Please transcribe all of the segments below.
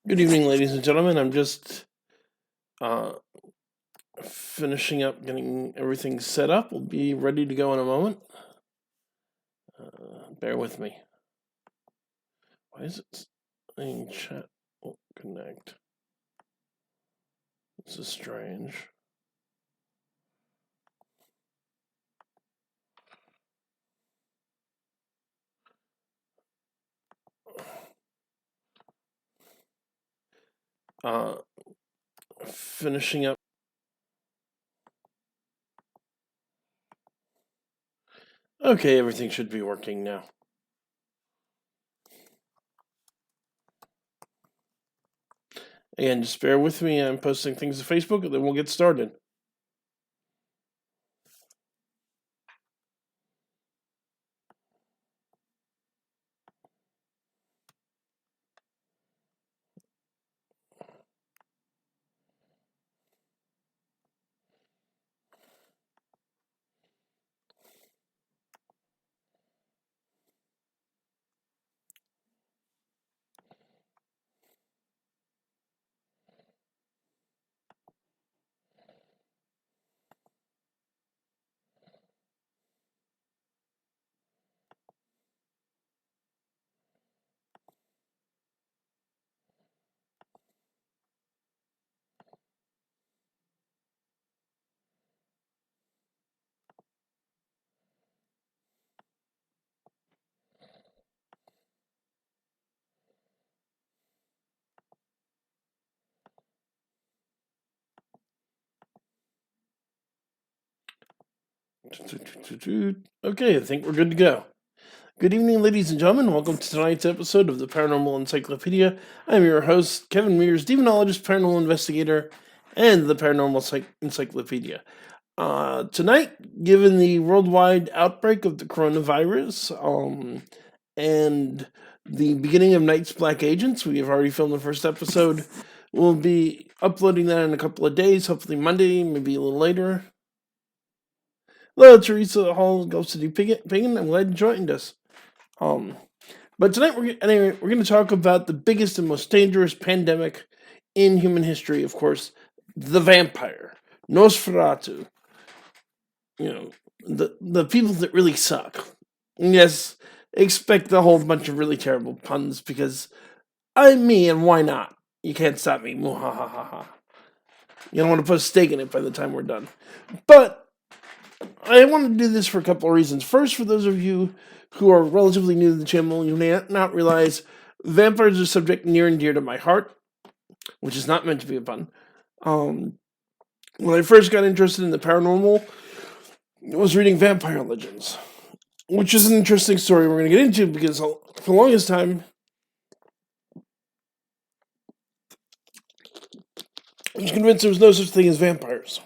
Good evening, ladies and gentlemen. I'm just uh, finishing up getting everything set up. We'll be ready to go in a moment. Bear with me. Why is it saying chat won't connect? This is strange. Uh, Finishing up. Okay, everything should be working now. Again, just bear with me. I'm posting things to Facebook, and then we'll get started. Okay, I think we're good to go. Good evening, ladies and gentlemen. Welcome to tonight's episode of the Paranormal Encyclopedia. I'm your host, Kevin Mears, demonologist, paranormal investigator, and the Paranormal Encyclopedia. Tonight, given the worldwide outbreak of the coronavirus and the beginning of Night's Black Agents, we have already filmed the first episode. We'll be uploading that in a couple of days, hopefully Monday, maybe a little later. Hello, Teresa Hall, Ghost City Pagan. I'm glad you joined us. But tonight we're going to talk about the biggest and most dangerous pandemic in human history. Of course, the vampire, Nosferatu. You know, the people that really suck. And yes, expect a whole bunch of really terrible puns because I'm me, and why not? You can't stop me. Muhahaha. You don't want to put a stake in it by the time we're done. But I want to do this for a couple of reasons. First, for those of you who are relatively new to the channel, you may not realize vampires are a subject near and dear to my heart, which is not meant to be a pun. When I first got interested in the paranormal, I was reading Vampire Legends, which is an interesting story we're going to get into because for the longest time, I was convinced there was no such thing as vampires.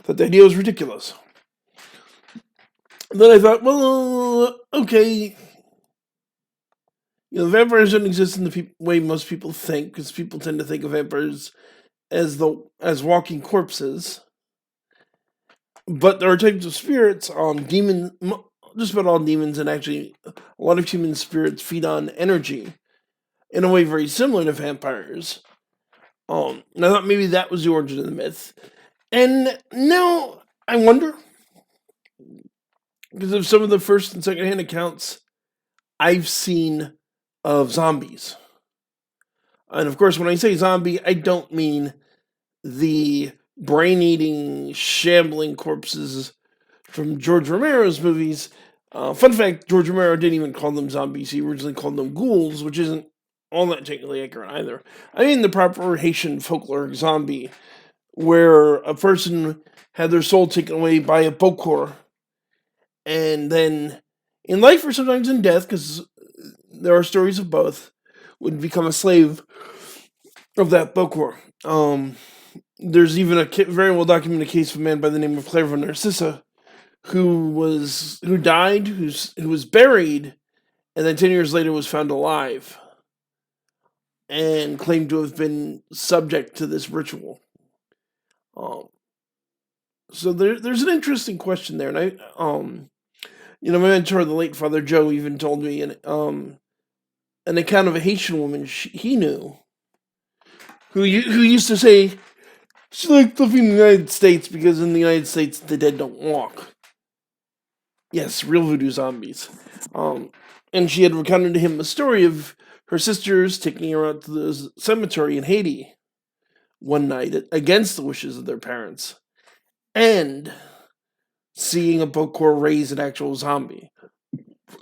That the idea was ridiculous. And then I thought, well, okay, vampires don't exist in the way most people think, because people tend to think of vampires as walking corpses. But there are types of spirits, just about all demons, and actually a lot of human spirits feed on energy in a way very similar to vampires. And I thought maybe that was the origin of the myth. And now I wonder, because of some of the first and second-hand accounts I've seen of zombies. And of course, when I say zombie, I don't mean the brain-eating, shambling corpses from George Romero's movies. Fun fact, George Romero didn't even call them zombies. He originally called them ghouls, which isn't all that technically accurate either. I mean the proper Haitian folkloric zombie, where a person had their soul taken away by a bokor, and then in life or sometimes in death, because there are stories of both, would become a slave of that bokor. There's even a very well documented case of a man by the name of Clairvaux Narcissa who died, who was buried, and then 10 years later was found alive and claimed to have been subject to this ritual. So there's an interesting question there, and my mentor, the late Father Joe, even told me, and an account of a Haitian woman he knew who used to say she liked living in the United States because in the United States the dead don't walk. Yes, real voodoo zombies. And she had recounted to him a story of her sisters taking her out to the cemetery in Haiti one night against the wishes of their parents, and seeing a Bokor raise an actual zombie.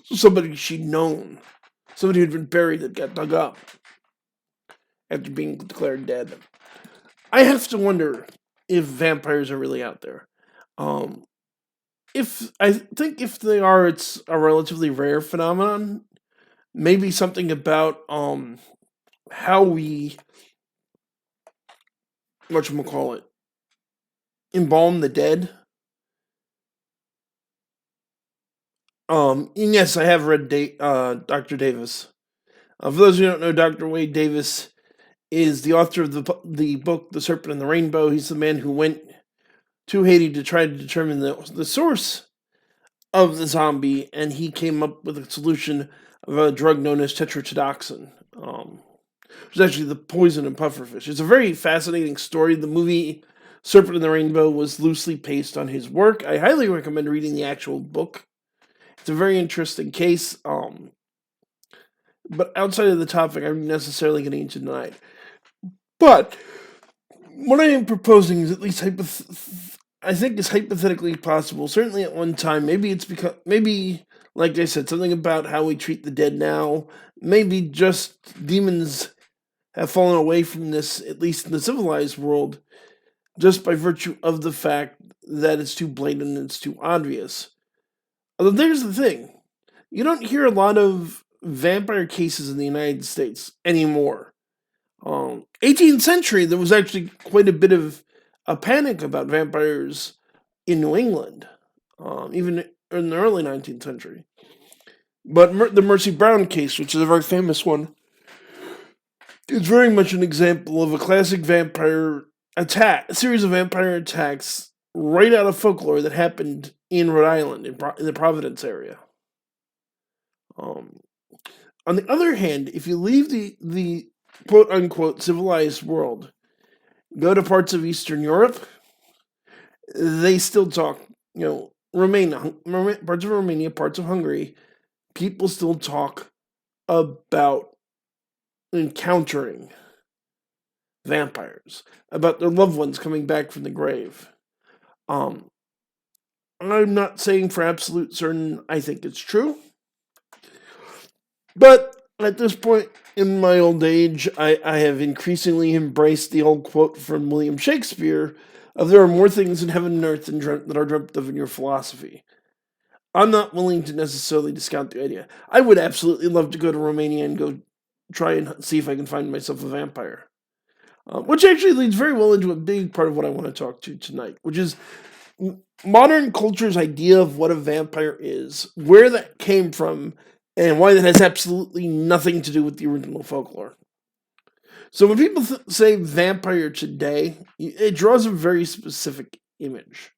Somebody she'd known. Somebody who'd been buried that got dug up after being declared dead. I have to wonder if vampires are really out there. If they are, it's a relatively rare phenomenon. Maybe something about how we whatchamacallit embalm the dead. And yes, I have read Dr. Davis. For those who don't know, Dr. Wade Davis is the author of the book The Serpent and the Rainbow. He's the man who went to Haiti to try to determine the source of the zombie, and he came up with a solution of a drug known as tetrodotoxin, which is actually the poison in pufferfish. It's a very fascinating story. The movie Serpent and the Rainbow was loosely based on his work. I highly recommend reading the actual book. It's a very interesting case, but outside of the topic I'm necessarily getting into tonight. But what I am proposing is at least I think is hypothetically possible. Certainly at one time, maybe it's because like I said, something about how we treat the dead now. Maybe just demons have fallen away from this, at least in the civilized world, just by virtue of the fact that it's too blatant and it's too obvious. Although there's the thing, you don't hear a lot of vampire cases in the United States anymore. 18th century, there was actually quite a bit of a panic about vampires in New England, even in the early 19th century. But the Mercy Brown case, which is a very famous one, is very much an example of a classic vampire attack, a series of vampire attacks right out of folklore that happened in Rhode Island, in the Providence area. On the other hand, if you leave the quote-unquote civilized world, go to parts of Eastern Europe, they still talk, parts of Romania, parts of Hungary, people still talk about encountering vampires, about their loved ones coming back from the grave. I'm not saying for absolute certain I think it's true, but at this point in my old age, I have increasingly embraced the old quote from William Shakespeare of there are more things in heaven and earth that are dreamt of in your philosophy. I'm not willing to necessarily discount the idea. I would absolutely love to go to Romania and go try and see if I can find myself a vampire. Which actually leads very well into a big part of what I want to talk to tonight, which is modern culture's idea of what a vampire is, where that came from, and why that has absolutely nothing to do with the original folklore. So when people say vampire today, it draws a very specific image.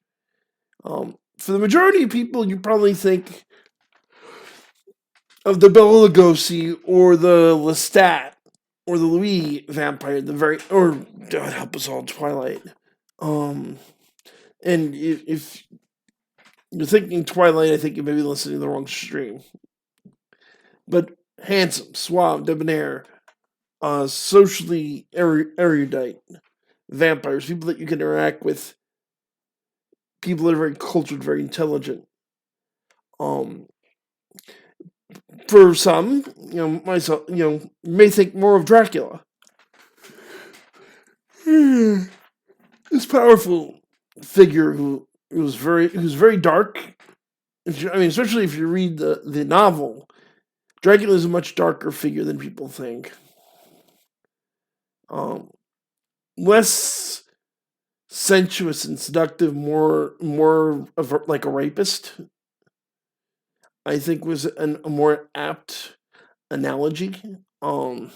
For the majority of people, you probably think of the Bela Lugosi or the Lestat or the Louis vampire, or God help us all, Twilight. And if you're thinking Twilight, I think you may be listening to the wrong stream. But handsome, suave, debonair, socially erudite vampires, people that you can interact with, people that are very cultured, very intelligent. For some, myself, may think more of Dracula. This powerful figure who's very dark. I mean, especially if you read the novel, Dracula is a much darker figure than people think. Less sensuous and seductive, more of like a rapist, I think was a more apt analogy. But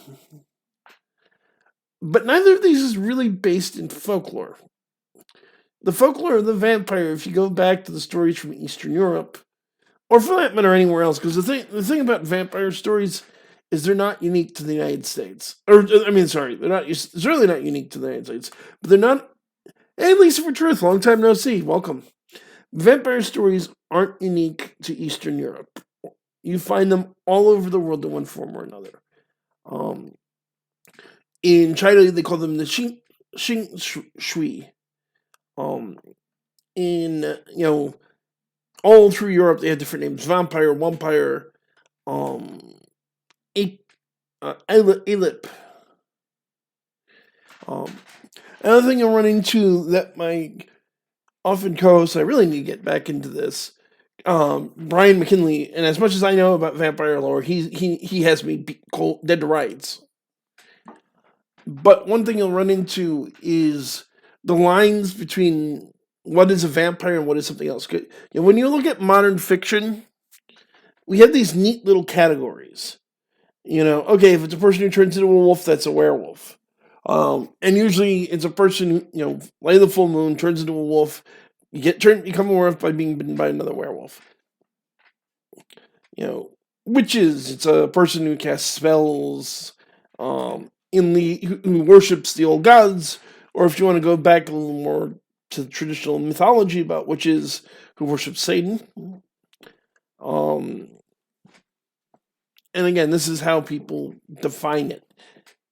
neither of these is really based in folklore. The folklore of the vampire, if you go back to the stories from Eastern Europe, or for that matter anywhere else, because the thing about vampire stories is they're not unique to the United States. Or, I mean, sorry, they're not, it's really not unique to the United States, but they're not, hey, Lisa for Truth, long time no see, welcome. Vampire stories aren't unique to Eastern Europe. You find them all over the world in one form or another. Um, in China, they call them the Xing Shui. In, all through Europe, they have different names: vampire, wumpire, Alip. Another thing I run into that my often co-hosts, I really need to get back into this. Brian McKinley, and as much as I know about vampire lore, he has me dead to rights. But one thing you'll run into is the lines between what is a vampire and what is something else. When you look at modern fiction, we have these neat little categories. Okay, if it's a person who turns into a wolf, that's a werewolf. And usually it's a person who, lay the full moon, turns into a wolf, become a werewolf by being bitten by another werewolf. Witches, it's a person who casts spells, who worships the old gods, or if you want to go back a little more to the traditional mythology about witches who worship Satan. And again, this is how people define it.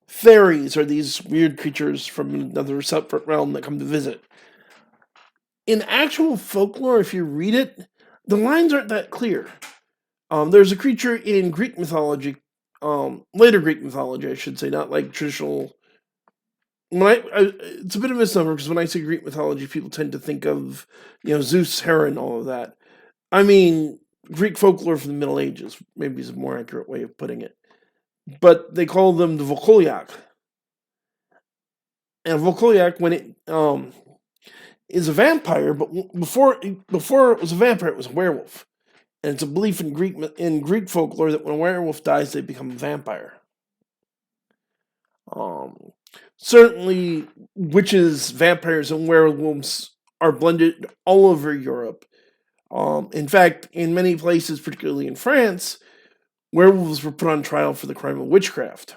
Fairies are these weird creatures from another separate realm that come to visit. In actual folklore, if you read it, the lines aren't that clear. There's a creature in Greek mythology, later Greek mythology, I should say, not like traditional. It's a bit of a misnomer because when I say Greek mythology, people tend to think of, Zeus, Hera, and all of that. I mean, Greek folklore from the Middle Ages, maybe is a more accurate way of putting it. But they call them the Volkolyak. And Volkolyak, when it is a vampire, but before it was a vampire, it was a werewolf. And it's a belief in Greek folklore that when a werewolf dies, they become a vampire. Certainly, witches, vampires, and werewolves are blended all over Europe. In fact, in many places, particularly in France, werewolves were put on trial for the crime of witchcraft.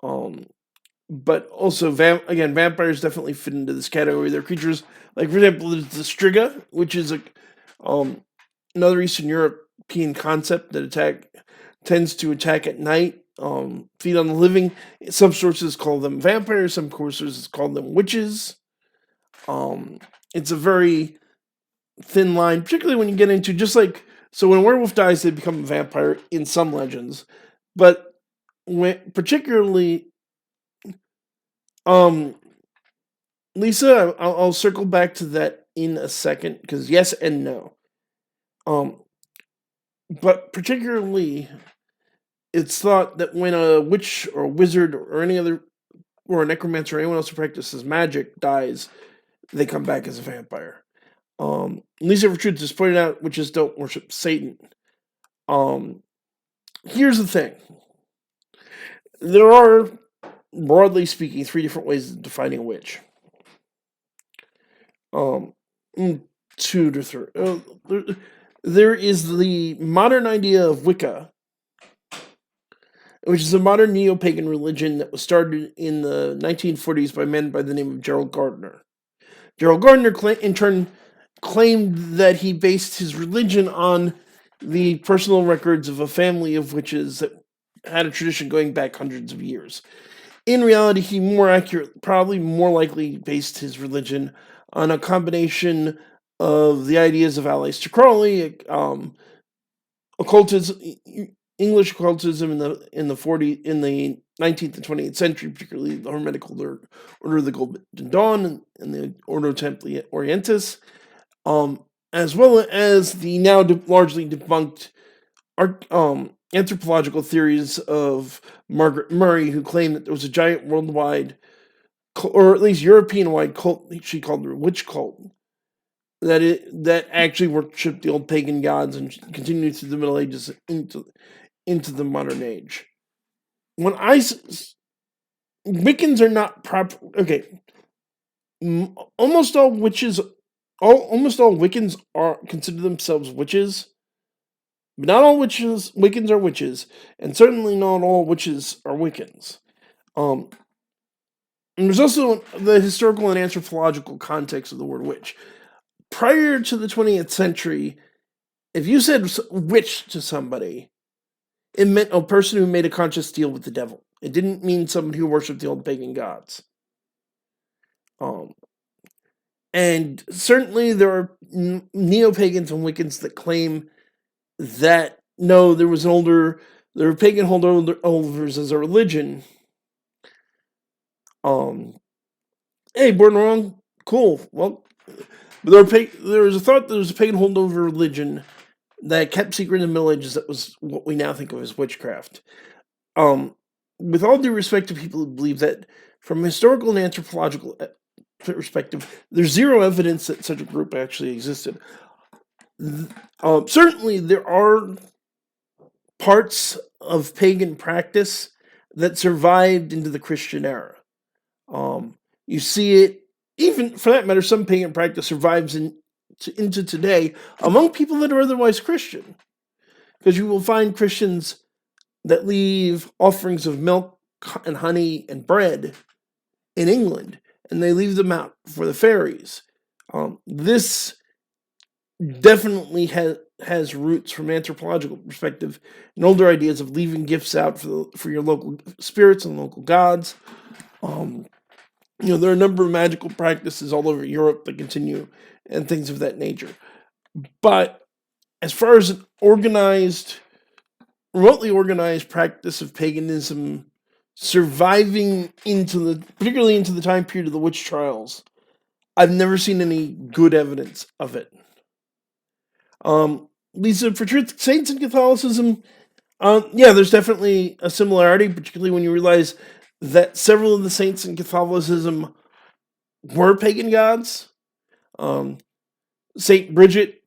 But also, vampires definitely fit into this category. They're creatures, like, for example, there's the Striga, which is another Eastern European concept that tends to attack at night, feed on the living. Some sources call them vampires, some sources call them witches. It's a very thin line, particularly when you get into so when a werewolf dies, they become a vampire in some legends. But particularly, Lisa, I'll circle back to that in a second, because yes and no. But particularly, it's thought that when a witch or a wizard or a necromancer or anyone else who practices magic dies, they come back as a vampire. Lisa for Truth just pointed out witches don't worship Satan. Here's the thing. There are, broadly speaking, 3 different ways of defining a witch. 2 to 3. There is the modern idea of Wicca, which is a modern neo-pagan religion that was started in the 1940s by men by the name of Gerald Gardner. Gerald Gardner, in turn, claimed that he based his religion on the personal records of a family of witches that had a tradition going back hundreds of years. In reality, he probably more likely based his religion on a combination of the ideas of Aleister Crowley, occultism, English occultism in the 19th and 20th century, particularly the Hermetic Order of the Golden Dawn and the Ordo Templi Orientis, as well as the now largely debunked anthropological theories of Margaret Murray, who claimed that there was a giant worldwide, or at least European-wide cult, she called it a witch cult, that actually worshipped the old pagan gods and continued through the Middle Ages into the modern age. Wiccans are not proper. Okay, almost all Wiccans consider themselves witches, But not all Wiccans are witches, and certainly not all witches are Wiccans. And there's also the historical and anthropological context of the word witch. Prior to the 20th century, if you said witch to somebody, it meant a person who made a conscious deal with the devil. It didn't mean somebody who worshipped the old pagan gods. And certainly there are neo-pagans and Wiccans that claim that, no, there were pagan holdovers as a religion. Hey, born wrong, cool. Well, there was a thought that there was a pagan holdover religion that kept secret in the Middle Ages that was what we now think of as witchcraft. With all due respect to people who believe that, from a historical and anthropological perspective, there's zero evidence that such a group actually existed. Certainly, there are parts of pagan practice that survived into the Christian era. You see it, even for that matter, some pagan practice survives into today among people that are otherwise Christian. Because you will find Christians that leave offerings of milk and honey and bread in England, and they leave them out for the fairies. This definitely has roots from an anthropological perspective in older ideas of leaving gifts out for your local spirits and local gods. There are a number of magical practices all over Europe that continue and things of that nature. But as far as an remotely organized practice of paganism surviving particularly into the time period of the witch trials, I've never seen any good evidence of it. Lisa, for truth, saints and Catholicism, yeah, there's definitely a similarity, particularly when you realize that several of the saints in Catholicism were pagan gods. Saint Bridget,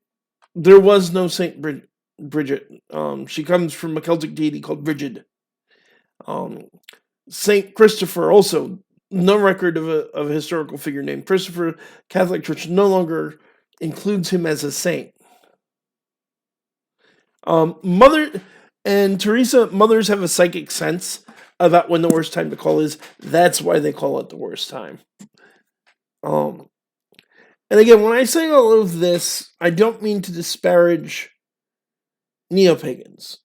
there was no Saint Bridget. She comes from a Celtic deity called Brigid. Saint Christopher, also no record of a historical figure named Christopher. Catholic Church no longer includes him as a saint. Mother and Teresa, mothers have a psychic sense about when the worst time to call is. That's why they call it the worst time. And again, when I say all of this, I don't mean to disparage neo-pagans.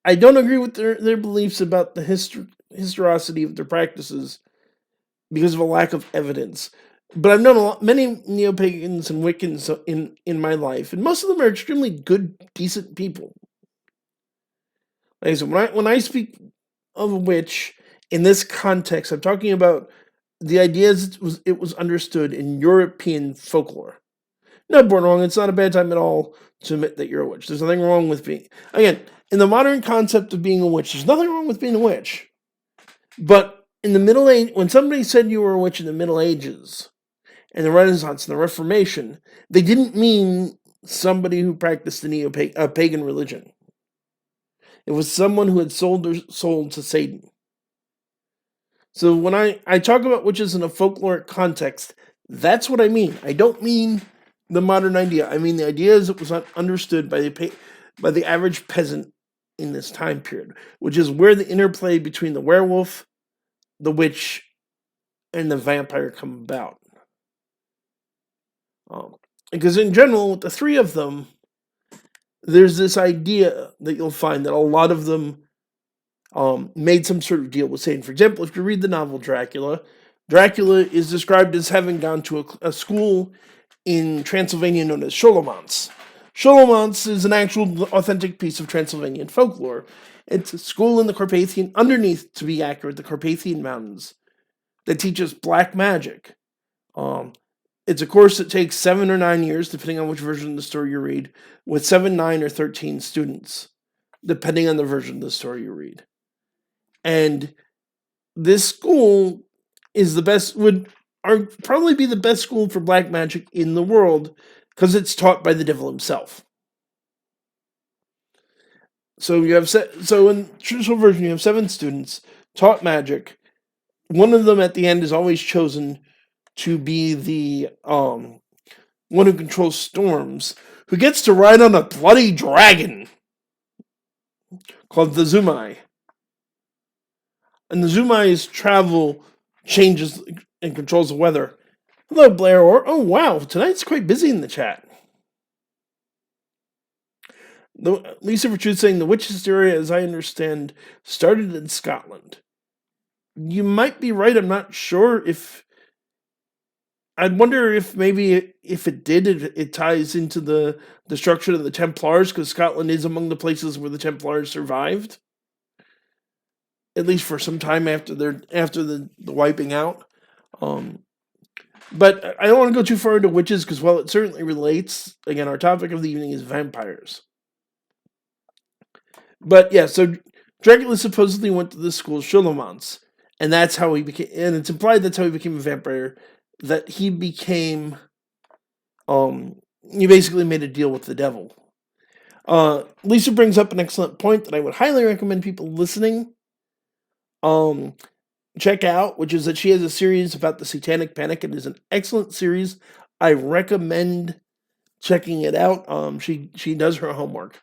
I don't agree with their beliefs about the historicity of their practices because of a lack of evidence. But I've known many neo-pagans and Wiccans in my life, and most of them are extremely good, decent people. Like I said, when I speak of a witch in this context, I'm talking about the ideas it was understood in European folklore. No, born wrong. It's not a bad time at all to admit that you're a witch. There's nothing wrong with being, again, in the modern concept of being a witch, there's nothing wrong with being a witch. But in the Middle Age, when somebody said you were a witch in the Middle Ages, and the Renaissance and the Reformation, they didn't mean somebody who practiced a pagan religion. It was someone who had sold their soul to Satan. So when I talk about witches in a folkloric context, that's what I mean. I don't mean the modern idea. I mean the idea as it was understood by the average peasant in this time period, which is where the interplay between the werewolf, the witch, and the vampire come about. Because in general, with the three of them, there's this idea that you'll find that a lot of them made some sort of deal with Satan. For example, if you read the novel Dracula, Dracula is described as having gone to a school in Transylvania known as Scholomance. Scholomance is an actual authentic piece of Transylvanian folklore. It's a school in the Carpathian, underneath, to be accurate, the Carpathian Mountains, that teaches black magic. It's a course that takes 7 or 9 years, depending on which version of the story you read, with 7, 9, or 13 students, depending on the version of the story you read. And this school is would probably be the best school for black magic in the world, because it's taught by the devil himself. So in the traditional version, you have 7 students taught magic. One of them at the end is always chosen to be the one who controls storms, who gets to ride on a bloody dragon. called the Zumai. And the Zumai's travel changes and controls the weather. Hello, Blair. Or oh wow, tonight's quite busy in the chat. Lisa for Truth saying the witch hysteria, as I understand, started in Scotland. You might be right. I'm not sure if. I'd wonder if maybe if it did, it ties into the destruction of the Templars, because Scotland is among the places where the Templars survived, at least for some time after the wiping out. But I don't want to go too far into witches, because while it certainly relates, again, our topic of the evening is vampires. But yeah, so Dracula supposedly went to the school Schlumans, and that's how he became. And it's implied that's how he became a vampire. That he became, he basically made a deal with the devil. Lisa brings up an excellent point that I would highly recommend people listening check out, which is that she has a series about the Satanic Panic. It is an excellent series. I recommend checking it out. She does her homework.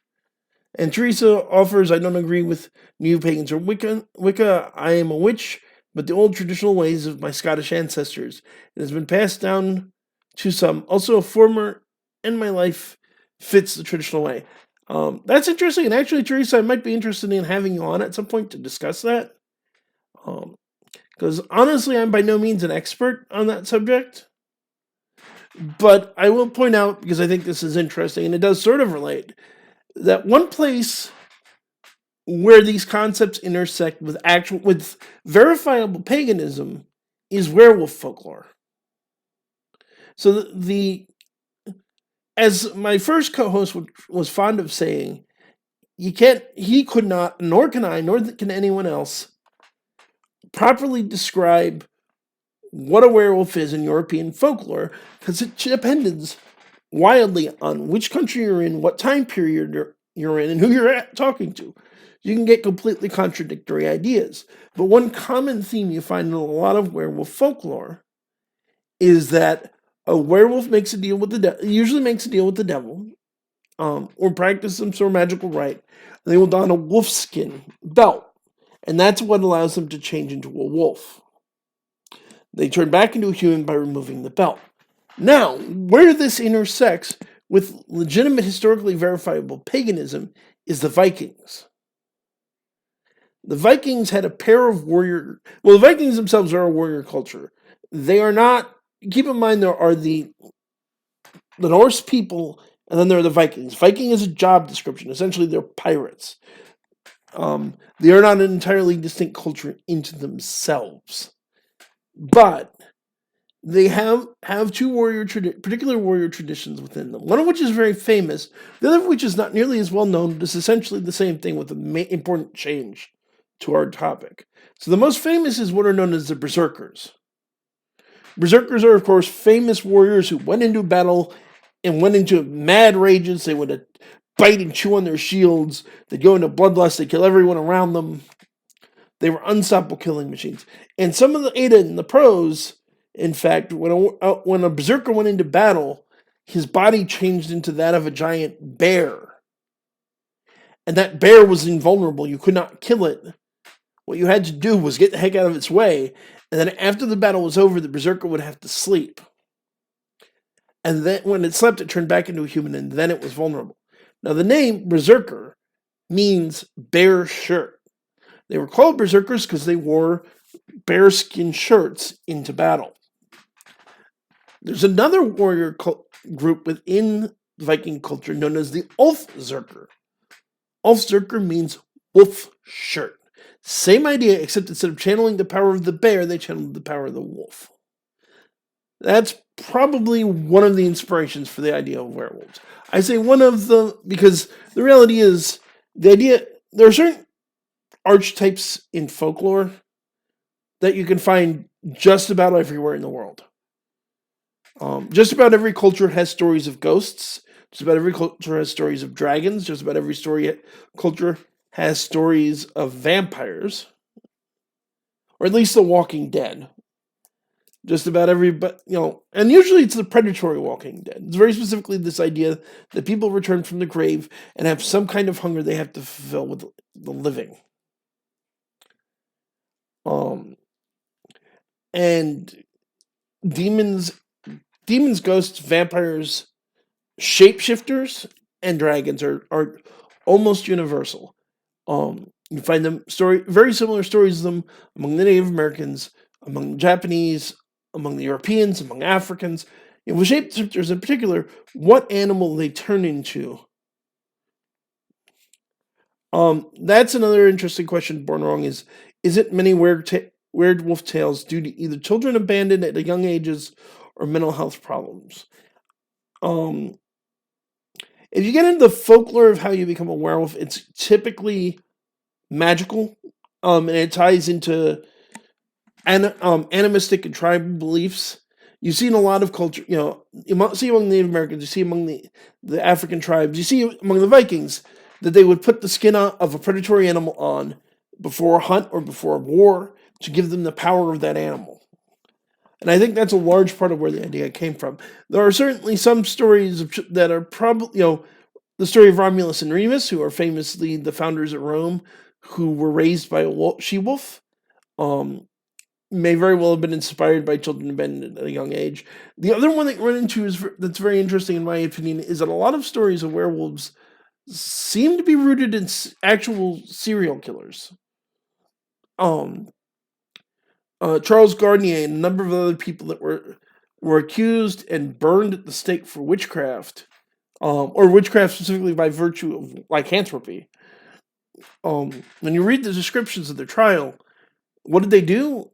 And Teresa offers, I don't agree with new pagans or Wicca. I am a witch, but the old traditional ways of my Scottish ancestors. It has been passed down to some. Also, a former in my life fits the traditional way. That's interesting. And actually, Teresa, I might be interested in having you on at some point to discuss that. Because honestly, I'm by no means an expert on that subject. But I will point out, because I think this is interesting, and it does sort of relate, that one place where these concepts intersect with verifiable paganism is werewolf folklore. So as my first co-host was fond of saying, he could not, nor can I, nor can anyone else, properly describe what a werewolf is in European folklore, because it depends wildly on which country you're in, what time period you're in, and who you're talking to. You can get completely contradictory ideas. But one common theme you find in a lot of werewolf folklore is that a werewolf usually makes a deal with the devil, or practice some sort of magical rite. And they will don a wolfskin belt, and that's what allows them to change into a wolf. They turn back into a human by removing the belt. Now, where this intersects with legitimate, historically verifiable paganism is the Vikings. The Vikings had a pair of warrior... Well, the Vikings themselves are a warrior culture. They are not... Keep in mind, there are the Norse people, and then there are the Vikings. Viking is a job description. Essentially, they're pirates. They are not an entirely distinct culture into themselves. But they have two particular warrior traditions within them. One of which is very famous, the other of which is not nearly as well known, but is essentially the same thing with an important change to our topic. So the most famous is what are known as the Berserkers. Berserkers are, of course, famous warriors who went into battle and went into mad rages. They would bite and chew on their shields. They'd go into bloodlust. They'd kill everyone around them. They were unstoppable killing machines. And some of the Edda and the pros, in fact, when a berserker went into battle, his body changed into that of a giant bear. And that bear was invulnerable. You could not kill it. What you had to do was get the heck out of its way, and then after the battle was over, the berserker would have to sleep. And then when it slept, it turned back into a human, and then it was vulnerable. Now, the name berserker means bear shirt. They were called berserkers because they wore bearskin shirts into battle. There's another warrior group within Viking culture known as the Ulfzerker. Ulfzerker means wolf shirt. Same idea, except instead of channeling the power of the bear, they channeled the power of the wolf. That's probably one of the inspirations for the idea of werewolves. I say one of the, because the reality is, there are certain archetypes in folklore that you can find just about everywhere in the world. Just about every culture has stories of ghosts. Just about every culture has stories of dragons. Just about every culture has stories of vampires, or at least The Walking Dead. just about everybody, and usually it's the predatory Walking Dead. It's very specifically this idea that people return from the grave and have some kind of hunger they have to fulfill with the living. And demons, ghosts, vampires, shapeshifters, and dragons are almost universal. You find them very similar stories of them among the Native Americans, among the Japanese, among the Europeans, among Africans. With shapeshifters in particular, what animal they turn into. That's another interesting question. Born Wrong is it many werewolf tales due to either children abandoned at young ages or mental health problems? If you get into the folklore of how you become a werewolf, it's typically magical, and it ties into animistic and tribal beliefs. You see in a lot of culture, you see among Native Americans, you see among the African tribes, you see among the Vikings, that they would put the skin of a predatory animal on before a hunt or before a war to give them the power of that animal. And I think that's a large part of where the idea came from. There are certainly some stories that are probably, the story of Romulus and Remus, who are famously the founders of Rome, who were raised by a she-wolf, may very well have been inspired by children abandoned at a young age. The other one that you run into that's very interesting, in my opinion, is that a lot of stories of werewolves seem to be rooted in actual serial killers. Charles Garnier and a number of other people that were accused and burned at the stake for witchcraft, or witchcraft specifically by virtue of lycanthropy. When you read the descriptions of their trial, what did they do?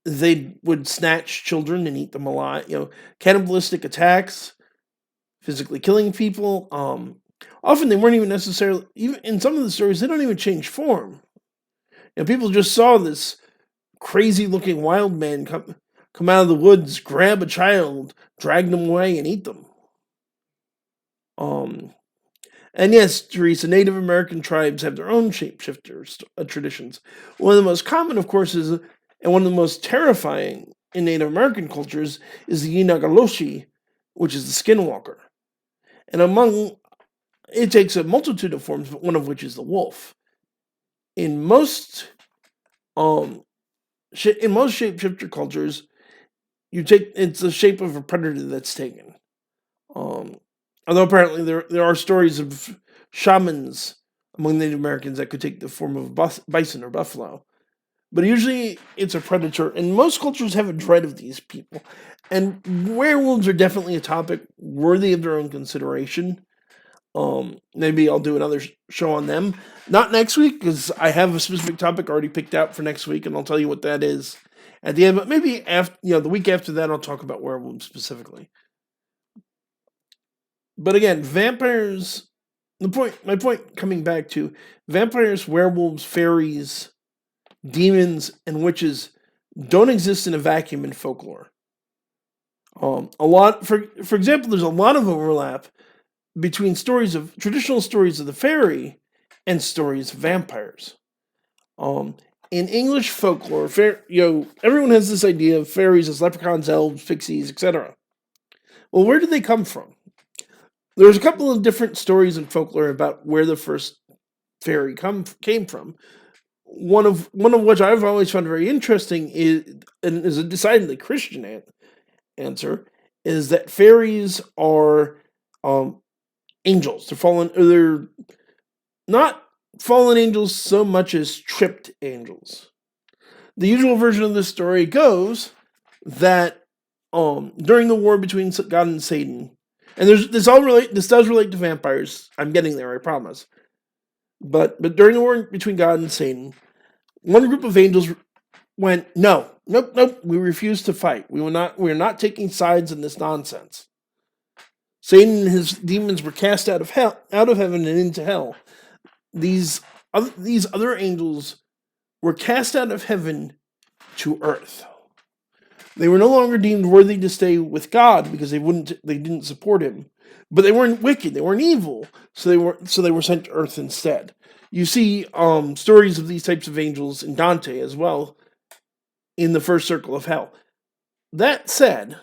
They would snatch children and eat them alive. Cannibalistic attacks, physically killing people. Often they weren't even necessarily, even in some of the stories, they don't even change form. People just saw this crazy-looking wild man come out of the woods, grab a child, drag them away, and eat them. And yes, Teresa, Native American tribes have their own shapeshifters traditions. One of the most common, of course, and one of the most terrifying in Native American cultures is the Yinagaloshi, which is the skinwalker. And it takes a multitude of forms, but one of which is the wolf. In most shapeshifter cultures, it's the shape of a predator that's taken. Although apparently there are stories of shamans among Native Americans that could take the form of bison or buffalo. But usually it's a predator, and most cultures have a dread of these people. And werewolves are definitely a topic worthy of their own consideration. Maybe I'll do another show on them. Not next week, because I have a specific topic already picked out for next week, and I'll tell you what that is at the end. But maybe the week after that, I'll talk about werewolves specifically. But again, vampires. My point coming back to vampires, werewolves, fairies, demons, and witches don't exist in a vacuum in folklore. For example, there's a lot of overlap between traditional stories of the fairy and stories of vampires. In English folklore, everyone has this idea of fairies as leprechauns, elves, pixies, etc. Well, where did they come from? There's a couple of different stories in folklore about where the first fairy came from. One of which I've always found very interesting is a decidedly Christian answer, is that fairies are angels. They're not fallen angels so much as tripped angels. The usual version of this story goes that during the war between God and Satan, and this does relate to vampires. I'm getting there, I promise. But during the war between God and Satan, one group of angels went, nope, we refuse to fight. We're not taking sides in this nonsense. Satan and his demons were cast out of heaven and into hell. These other angels were cast out of heaven to earth. They were no longer deemed worthy to stay with God because they didn't support him. But they weren't wicked, they weren't evil, so they were sent to earth instead. You see stories of these types of angels in Dante as well, in the first circle of hell. That said,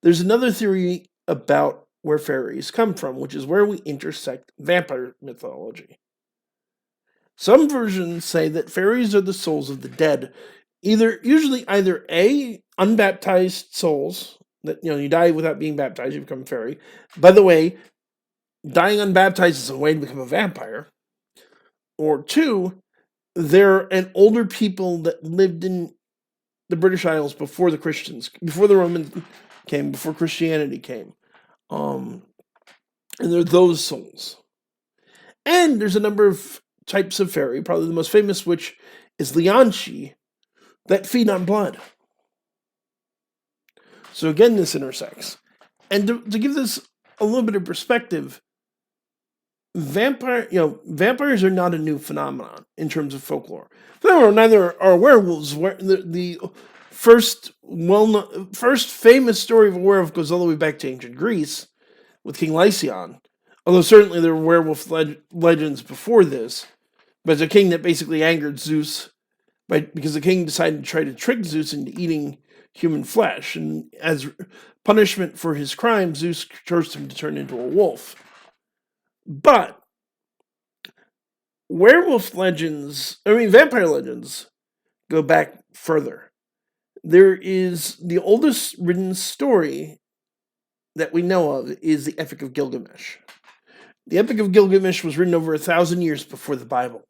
there's another theory about where fairies come from, which is where we intersect vampire mythology. Some versions say that fairies are the souls of the dead, usually either A, unbaptized souls, that you die without being baptized, you become a fairy. By the way, dying unbaptized is a way to become a vampire. Or two, they're an older people that lived in the British Isles before the Romans came, before Christianity came. And they're those souls. And there's a number of types of fairy, probably the most famous, which is Lianchi, that feed on blood. So again, this intersects. And to give this a little bit of perspective, vampires are not a new phenomenon in terms of folklore. Neither are werewolves. The first famous story of a werewolf goes all the way back to ancient Greece with King Lycaon. Although certainly there were werewolf legends before this, but it's a king that basically angered Zeus because the king decided to try to trick Zeus into eating human flesh, and as punishment for his crime, Zeus cursed him to turn into a wolf. But vampire legends go back further. There is the oldest written story that we know of is the Epic of Gilgamesh. The Epic of Gilgamesh was written over 1,000 years before the Bible.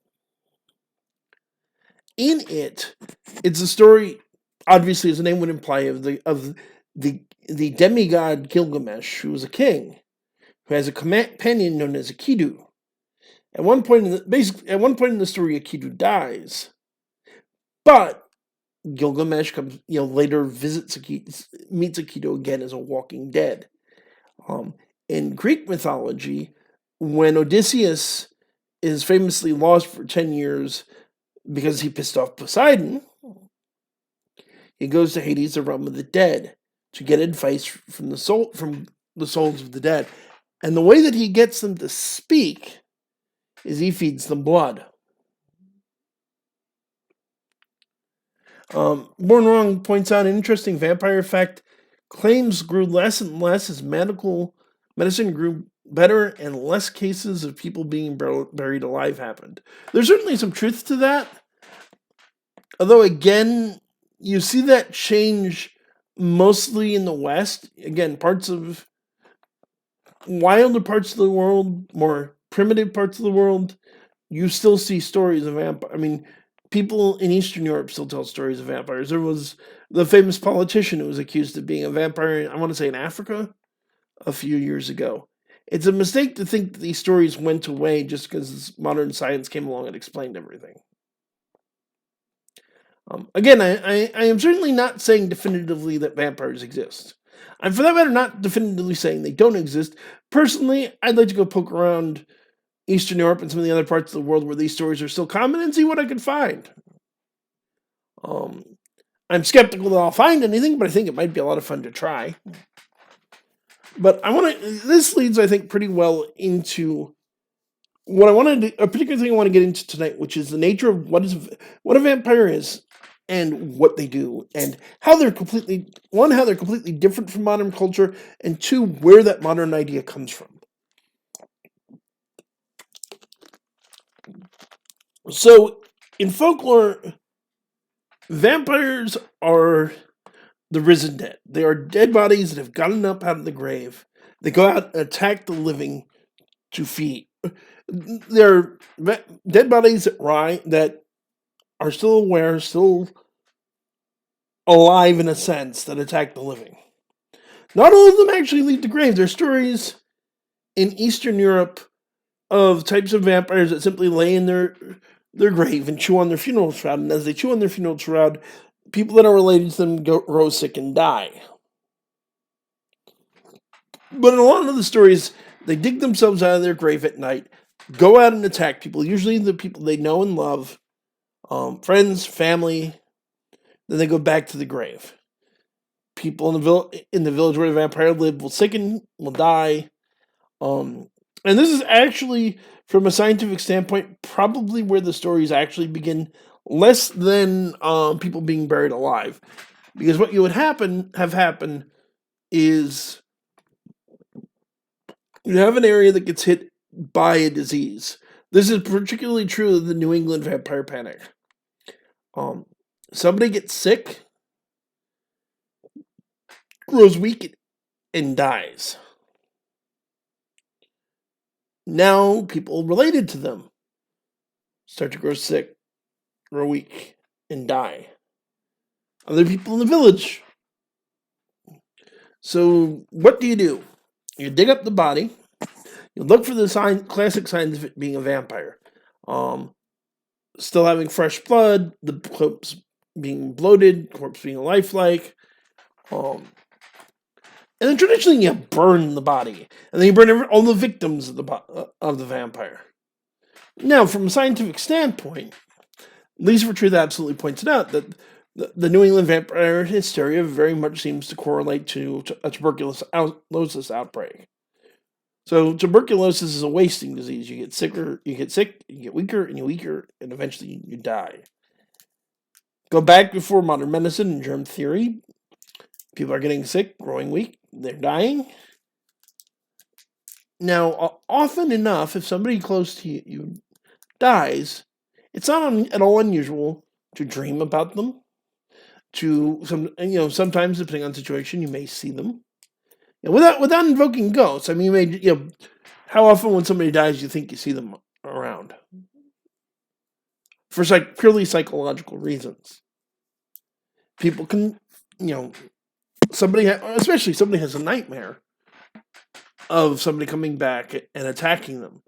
In it, it's a story, obviously, as the name would imply, of the demigod Gilgamesh, who was a king, who has a companion known as Enkidu. At one point in the story, Enkidu dies, but Gilgamesh comes, later meets Enkidu again as a walking dead. In Greek mythology, when Odysseus is famously lost for 10 years because he pissed off Poseidon, he goes to Hades, the realm of the dead, to get advice from the souls of the dead. And the way that he gets them to speak is he feeds them blood. Born Wrong points out an interesting vampire fact. Claims grew less and less as medicine grew better and less cases of people being buried alive happened. There's certainly some truth to that. Although, again, you see that change mostly in the West. Again, wilder parts of the world, more primitive parts of the world, you still see stories of vampires. People in Eastern Europe still tell stories of vampires. There was the famous politician who was accused of being a vampire, I want to say in Africa, a few years ago. It's a mistake to think that these stories went away just because modern science came along and explained everything. Again, I am certainly not saying definitively that vampires exist. I'm, for that matter, not definitively saying they don't exist. Personally, I'd like to go poke around Eastern Europe and some of the other parts of the world where these stories are still common and see what I can find. I'm skeptical that I'll find anything, but I think it might be a lot of fun to try. But this leads, I think, pretty well into what a particular thing I want to get into tonight, which is the nature of what a vampire is and what they do, and how they're completely different from modern culture, and two, where that modern idea comes from. So, in folklore, vampires are the risen dead. They are dead bodies that have gotten up out of the grave. They go out and attack the living to feed. They're dead bodies that are still aware, still alive in a sense, that attack the living. Not all of them actually leave the grave. There are stories in Eastern Europe of types of vampires that simply lay in their grave and chew on their funeral shroud. And as they chew on their funeral shroud, people that are related to them grow sick and die. But in a lot of the stories, they dig themselves out of their grave at night, go out and attack people, usually the people they know and love, friends, family. Then they go back to the grave. People in the village where the vampire lived will sicken, will die. And this is actually, from a scientific standpoint, probably where the stories actually begin, less than people being buried alive. Because what you would have happen is you have an area that gets hit by a disease. This is particularly true of the New England vampire panic. Somebody gets sick, grows weak, and dies. Now people related to them start to grow sick, grow weak, and die. Other people in the village. So what do? You dig up the body. You look for the classic signs of it being a vampire. Still having fresh blood, the corpse being bloated, corpse being lifelike. And then traditionally you burn the body, and then you burn all the victims of the vampire. Now, from a scientific standpoint, Lisa for Truth absolutely pointed out that the New England vampire hysteria very much seems to correlate to a tuberculosis outbreak. So tuberculosis is a wasting disease. You get sick, you get weaker, and eventually you die. Go back before modern medicine and germ theory. People are getting sick, growing weak, they're dying. Now, often enough, if somebody close to you dies, it's not at all unusual to dream about them. Sometimes depending on the situation, you may see them. Without invoking ghosts. I mean, how often when somebody dies, you think you see them around for purely psychological reasons. People can, especially somebody has a nightmare of somebody coming back and attacking them,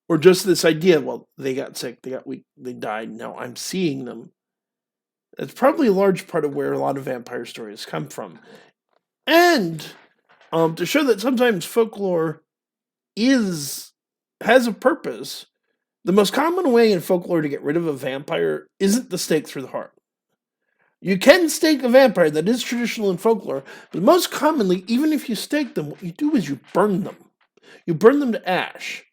or just this idea, well, they got sick, they got weak, they died, now I'm seeing them. That's probably a large part of where a lot of vampire stories come from. And to show that sometimes folklore has a purpose, the most common way in folklore to get rid of a vampire isn't the stake through the heart. You can stake a vampire, that is traditional in folklore, but most commonly, even if you stake them, what you do is you burn them. You burn them to ash.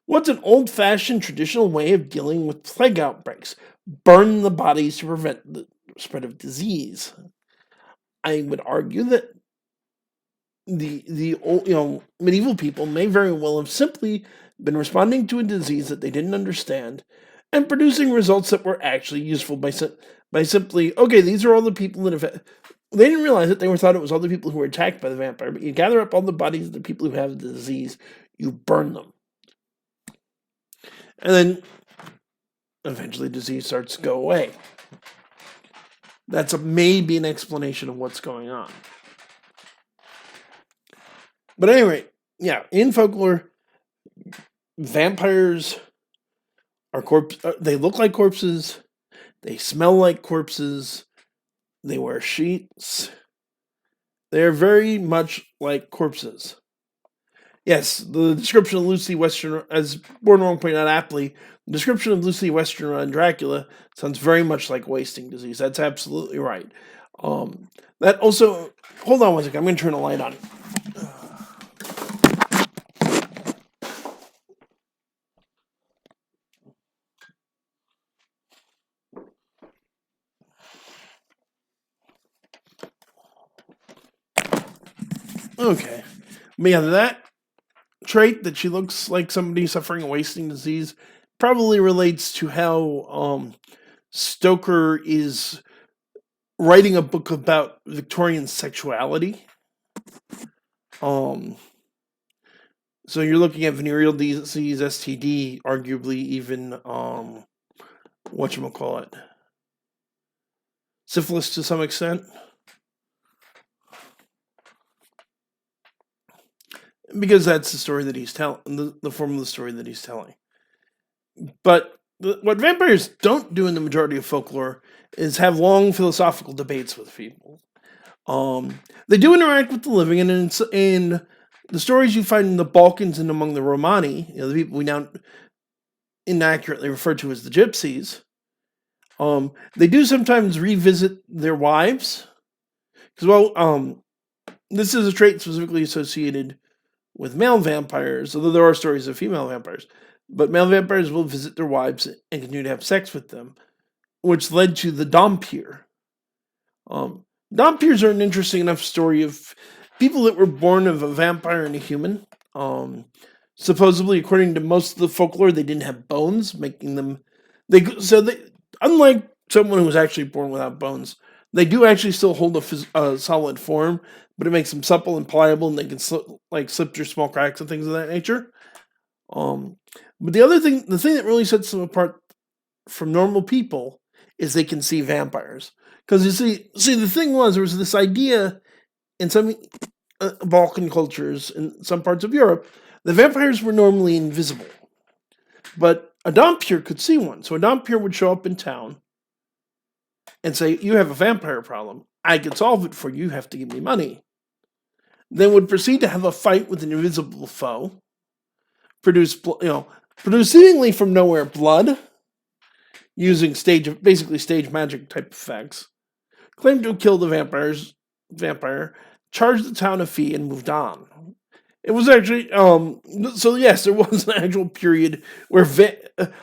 What's an old-fashioned traditional way of dealing with plague outbreaks? Burn the bodies to prevent the spread of disease. I would argue that the old, medieval people may very well have simply been responding to a disease that they didn't understand and producing results that were actually useful by simply, okay, these are all the people that have... They didn't realize it. They thought it was all the people who were attacked by the vampire, but you gather up all the bodies of the people who have the disease, you burn them. And then eventually disease starts to go away. That's maybe an explanation of what's going on. But anyway, yeah, in folklore, vampires are they look like corpses, they smell like corpses, they wear sheets. They're very much like corpses. Yes, the description of Lucy Westenra, as Bornwong pointed out aptly, the description of Lucy Westenra and Dracula sounds very much like wasting disease. That's absolutely right. That also... Hold on one second. I'm going to turn the light on. Okay. But yeah, that trait that she looks like somebody suffering a wasting disease probably relates to how Stoker is writing a book about Victorian sexuality. So you're looking at venereal disease, STD, arguably even whatchamacallit, syphilis to some extent. Because that's the story that he's telling, the form of the story that he's telling. But what vampires don't do in the majority of folklore is have long philosophical debates with people. They do interact with the living, and in the stories you find in the Balkans and among the Romani, the people we now inaccurately refer to as the gypsies, they do sometimes revisit their wives. Because, this is a trait specifically associated with male vampires, although there are stories of female vampires. But male vampires will visit their wives and continue to have sex with them, which led to the Dhampir. Vampires are an interesting enough story of people that were born of a vampire and a human. Um, Supposedly, according to most of the folklore, they didn't have bones, making them they unlike someone who was actually born without bones, they do actually still hold a solid form, but it makes them supple and pliable, and they can slip through small cracks and things of that nature. Um, but the thing that really sets them apart from normal people is they can see vampires. Because the thing was, there was this idea in some Balkan cultures in some parts of Europe, the vampires were normally invisible, but a Dhampir could see one. So a Dhampir would show up in town and say, "You have a vampire problem. I can solve it for you. You have to give me money." Then would proceed to have a fight with an invisible foe, produce seemingly from nowhere blood, using stage magic type effects, claimed to have killed the vampire, charged the town a fee, and moved on. It was actually so yes, there was an actual period where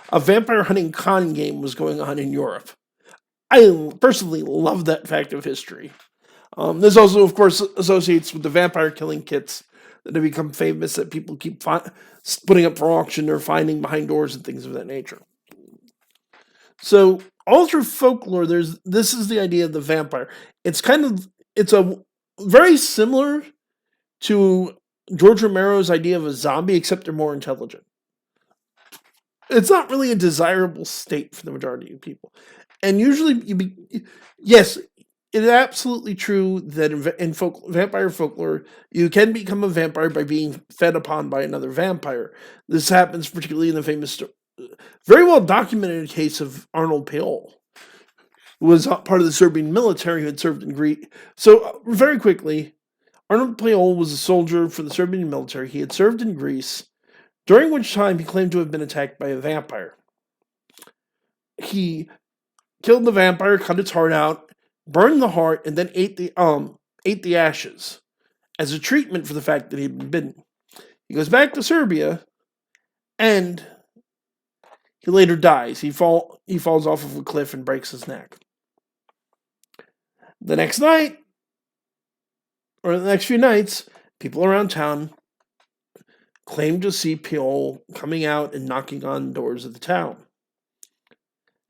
a vampire hunting con game was going on in Europe. I personally love that fact of history. This also, of course, associates with the vampire killing kits that have become famous that people keep putting up for auction or finding behind doors and things of that nature. So all through folklore, this is the idea of the vampire. It's a very similar to George Romero's idea of a zombie, except they're more intelligent. It's not really a desirable state for the majority of people, and usually yes, it is absolutely true that in vampire folklore, you can become a vampire by being fed upon by another vampire. This happens particularly in the famous, very well documented case of Arnold Payol, who was part of the Serbian military who had served in Greece. So, very quickly, Arnold Payol was a soldier for the Serbian military. He had served in Greece, during which time he claimed to have been attacked by a vampire. He killed the vampire, cut its heart out, burned the heart, and then ate the ashes as a treatment for the fact that he'd been bitten. He goes back to Serbia, and he later dies. He falls off of a cliff and breaks his neck. The next night, or the next few nights, people around town claim to see Payol coming out and knocking on doors of the town.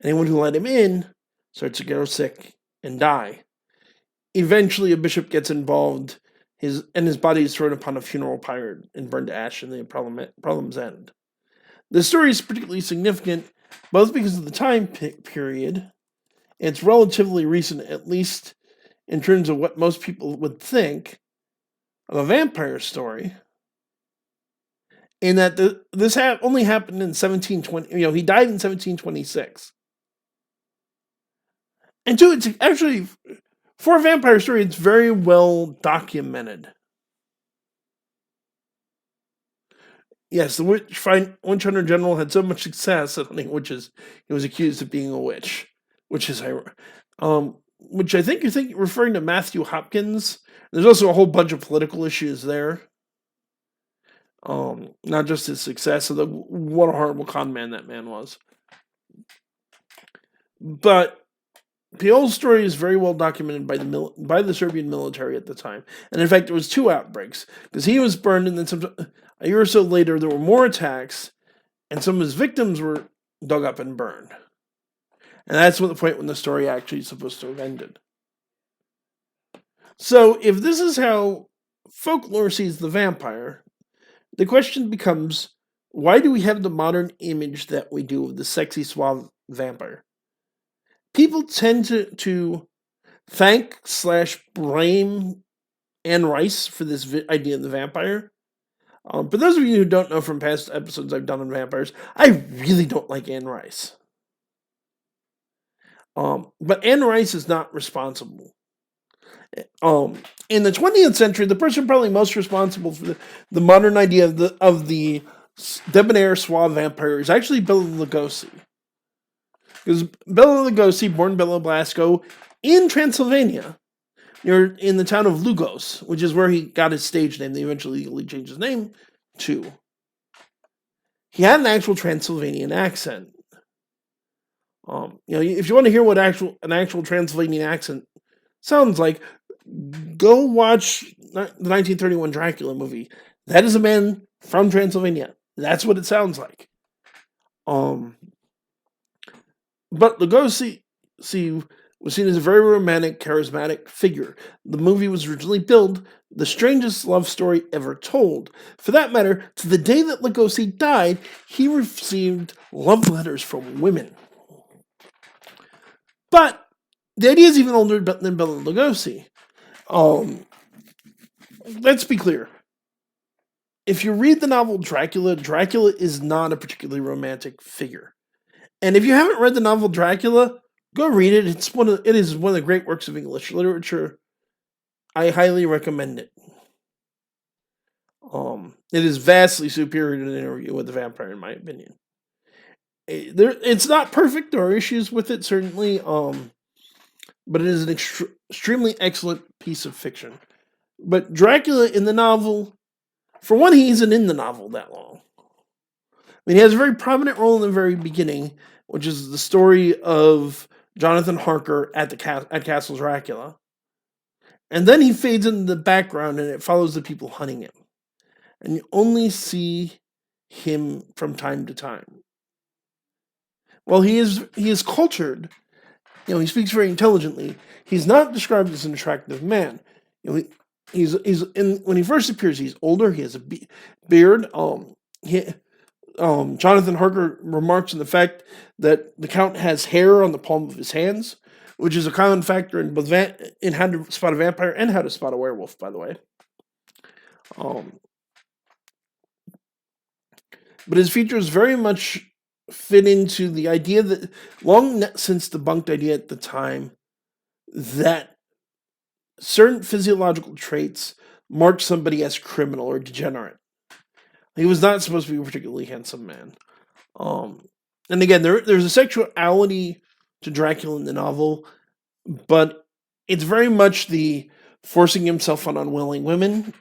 Anyone who let him in starts to get sick and die. Eventually, a bishop gets involved, his body is thrown upon a funeral pyre and burned to ash, and the problems end. The story is particularly significant, both because of the time period. It's relatively recent, at least in terms of what most people would think of a vampire story. In that this only happened in 1720. He died in 1726. And two, it's actually, for a vampire story, it's very well documented. Yes, the witch hunter general had so much success at hunting witches, he was accused of being a witch, which I think you're referring to Matthew Hopkins. There's also a whole bunch of political issues there. Not just his success, what a horrible con man that man was. But Payol's story is very well documented by the Serbian military at the time, and in fact, there was 2 outbreaks because he was burned, and then a year or so later, there were more attacks, and some of his victims were dug up and burned. And that's the point when the story actually is supposed to have ended. So, if this is how folklore sees the vampire, the question becomes, why do we have the modern image that we do of the sexy, suave vampire? People tend to thank/blame Anne Rice for this idea of the vampire. For those of you who don't know from past episodes I've done on vampires, I really don't like Anne Rice. But Anne Rice is not responsible. In the 20th century, the person probably most responsible for the modern idea of the debonair suave vampire is actually Bela Lugosi. Because Bela Lugosi, born Bela Blasco in Transylvania, in the town of Lugos, which is where he got his stage name. They eventually legally changed his name to. He had an actual Transylvanian accent. If you want to hear what an actual Transylvanian accent sounds like, go watch the 1931 Dracula movie. That is a man from Transylvania. That's what it sounds like. But Lugosi was seen as a very romantic, charismatic figure. The movie was originally billed the strangest love story ever told. For that matter, to the day that Lugosi died, he received love letters from women. But the idea is even older than Bela Lugosi. Let's be clear. If you read the novel Dracula, Dracula is not a particularly romantic figure. And if you haven't read the novel Dracula, go read it. It is one of the great works of English literature. I highly recommend it. It is vastly superior to the Interview with the Vampire, in my opinion. It's not perfect. There are issues with it, certainly. But it is an extremely excellent piece of fiction. But Dracula in the novel, for one, he isn't in the novel that long. I mean, he has a very prominent role in the very beginning, which is the story of Jonathan Harker at Castle Dracula. And then he fades into the background and it follows the people hunting him. And you only see him from time to time. While he is cultured, he speaks very intelligently. He's not described as an attractive man. When he first appears, he's older. He has a beard. Jonathan Harker remarks on the fact that the Count has hair on the palm of his hands, which is a common factor in both in How to Spot a Vampire and How to Spot a Werewolf, by the way. But his features very much fit into the idea that, long since debunked idea at the time, that certain physiological traits mark somebody as criminal or degenerate. He was not supposed to be a particularly handsome man. And again, there's a sexuality to Dracula in the novel, but it's very much the forcing himself on unwilling women,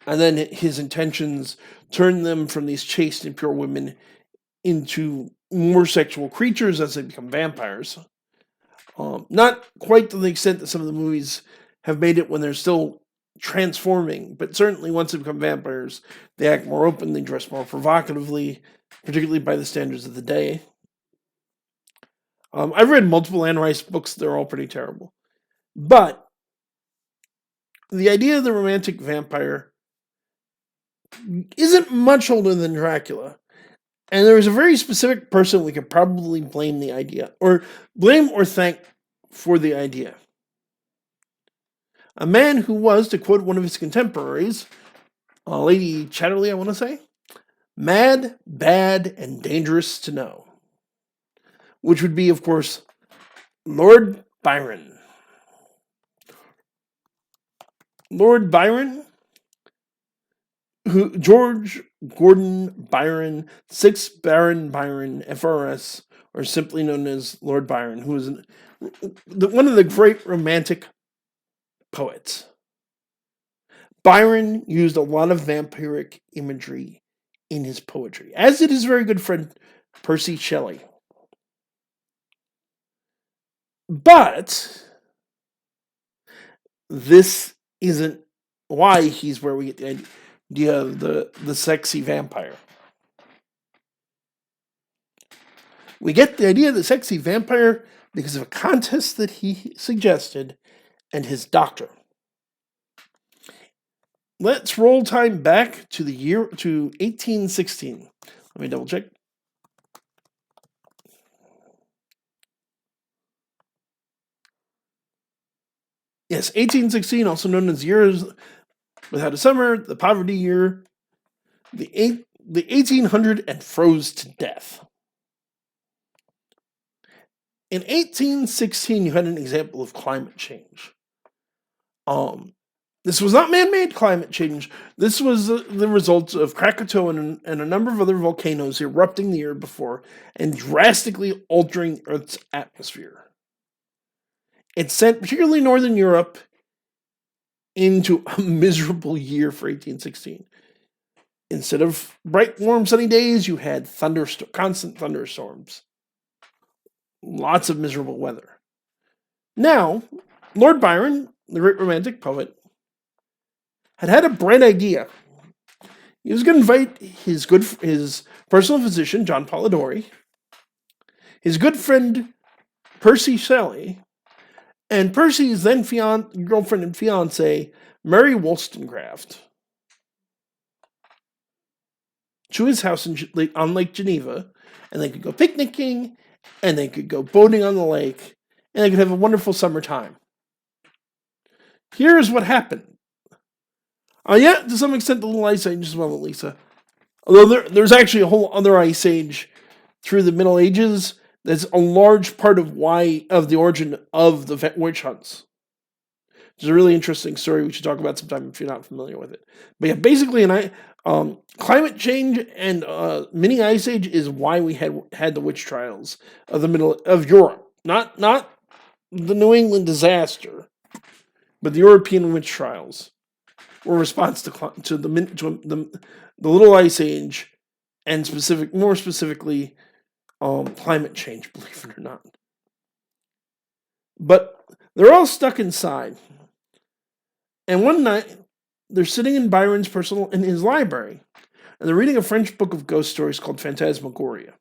and then his intentions turn them from these chaste and pure women into more sexual creatures as they become vampires. Not quite to the extent that some of the movies have made it when they're still transforming, but certainly once they become vampires, they act more openly, dress more provocatively, particularly by the standards of the day. I've read multiple Anne Rice books. They're all pretty terrible. But the idea of the romantic vampire isn't much older than Dracula. And there is a very specific person we could probably blame the idea, or blame or thank for the idea. A man who was, to quote one of his contemporaries, Lady Chatterley, I want to say, mad, bad, and dangerous to know. Which would be, of course, Lord Byron. Lord Byron, George Gordon Byron, 6th Baron Byron, FRS, or simply known as Lord Byron, who was one of the great romantic poets. Byron used a lot of vampiric imagery in his poetry, as did his very good friend Percy Shelley. But this isn't why he's where we get the idea of the sexy vampire. We get the idea of the sexy vampire because of a contest that he suggested and his doctor. Let's roll time back to 1816. Let me double check. Yes, 1816, also known as Years Without a Summer, the Poverty Year, the 1800 and froze to death. In 1816, you had an example of climate change. This was not man-made climate change. This was the result of Krakatoa and a number of other volcanoes erupting the year before and drastically altering Earth's atmosphere. It sent particularly Northern Europe into a miserable year for 1816. Instead of bright, warm, sunny days, you had constant thunderstorms. Lots of miserable weather. Now, Lord Byron, the great romantic poet, had a bright idea. He was going to invite his personal physician, John Polidori, his good friend Percy Shelley, and Percy's then girlfriend and fiance, Mary Wollstonecraft, to his house on Lake Geneva, and they could go picnicking, and they could go boating on the lake, and they could have a wonderful summer time. Here's what happened. Yeah, to some extent, the Little Ice Age as well, Lisa. Although there's actually a whole other ice age through the Middle Ages that's a large part of the origin of the witch hunts. It's a really interesting story we should talk about sometime if you're not familiar with it. But yeah, basically, climate change and mini ice age is why we had the witch trials of the middle of Europe, not the New England disaster, but the European witch trials were a response to the Little Ice Age, and more specifically, climate change. Believe it or not, but they're all stuck inside. And one night, they're sitting in in his library, and they're reading a French book of ghost stories called Phantasmagoria.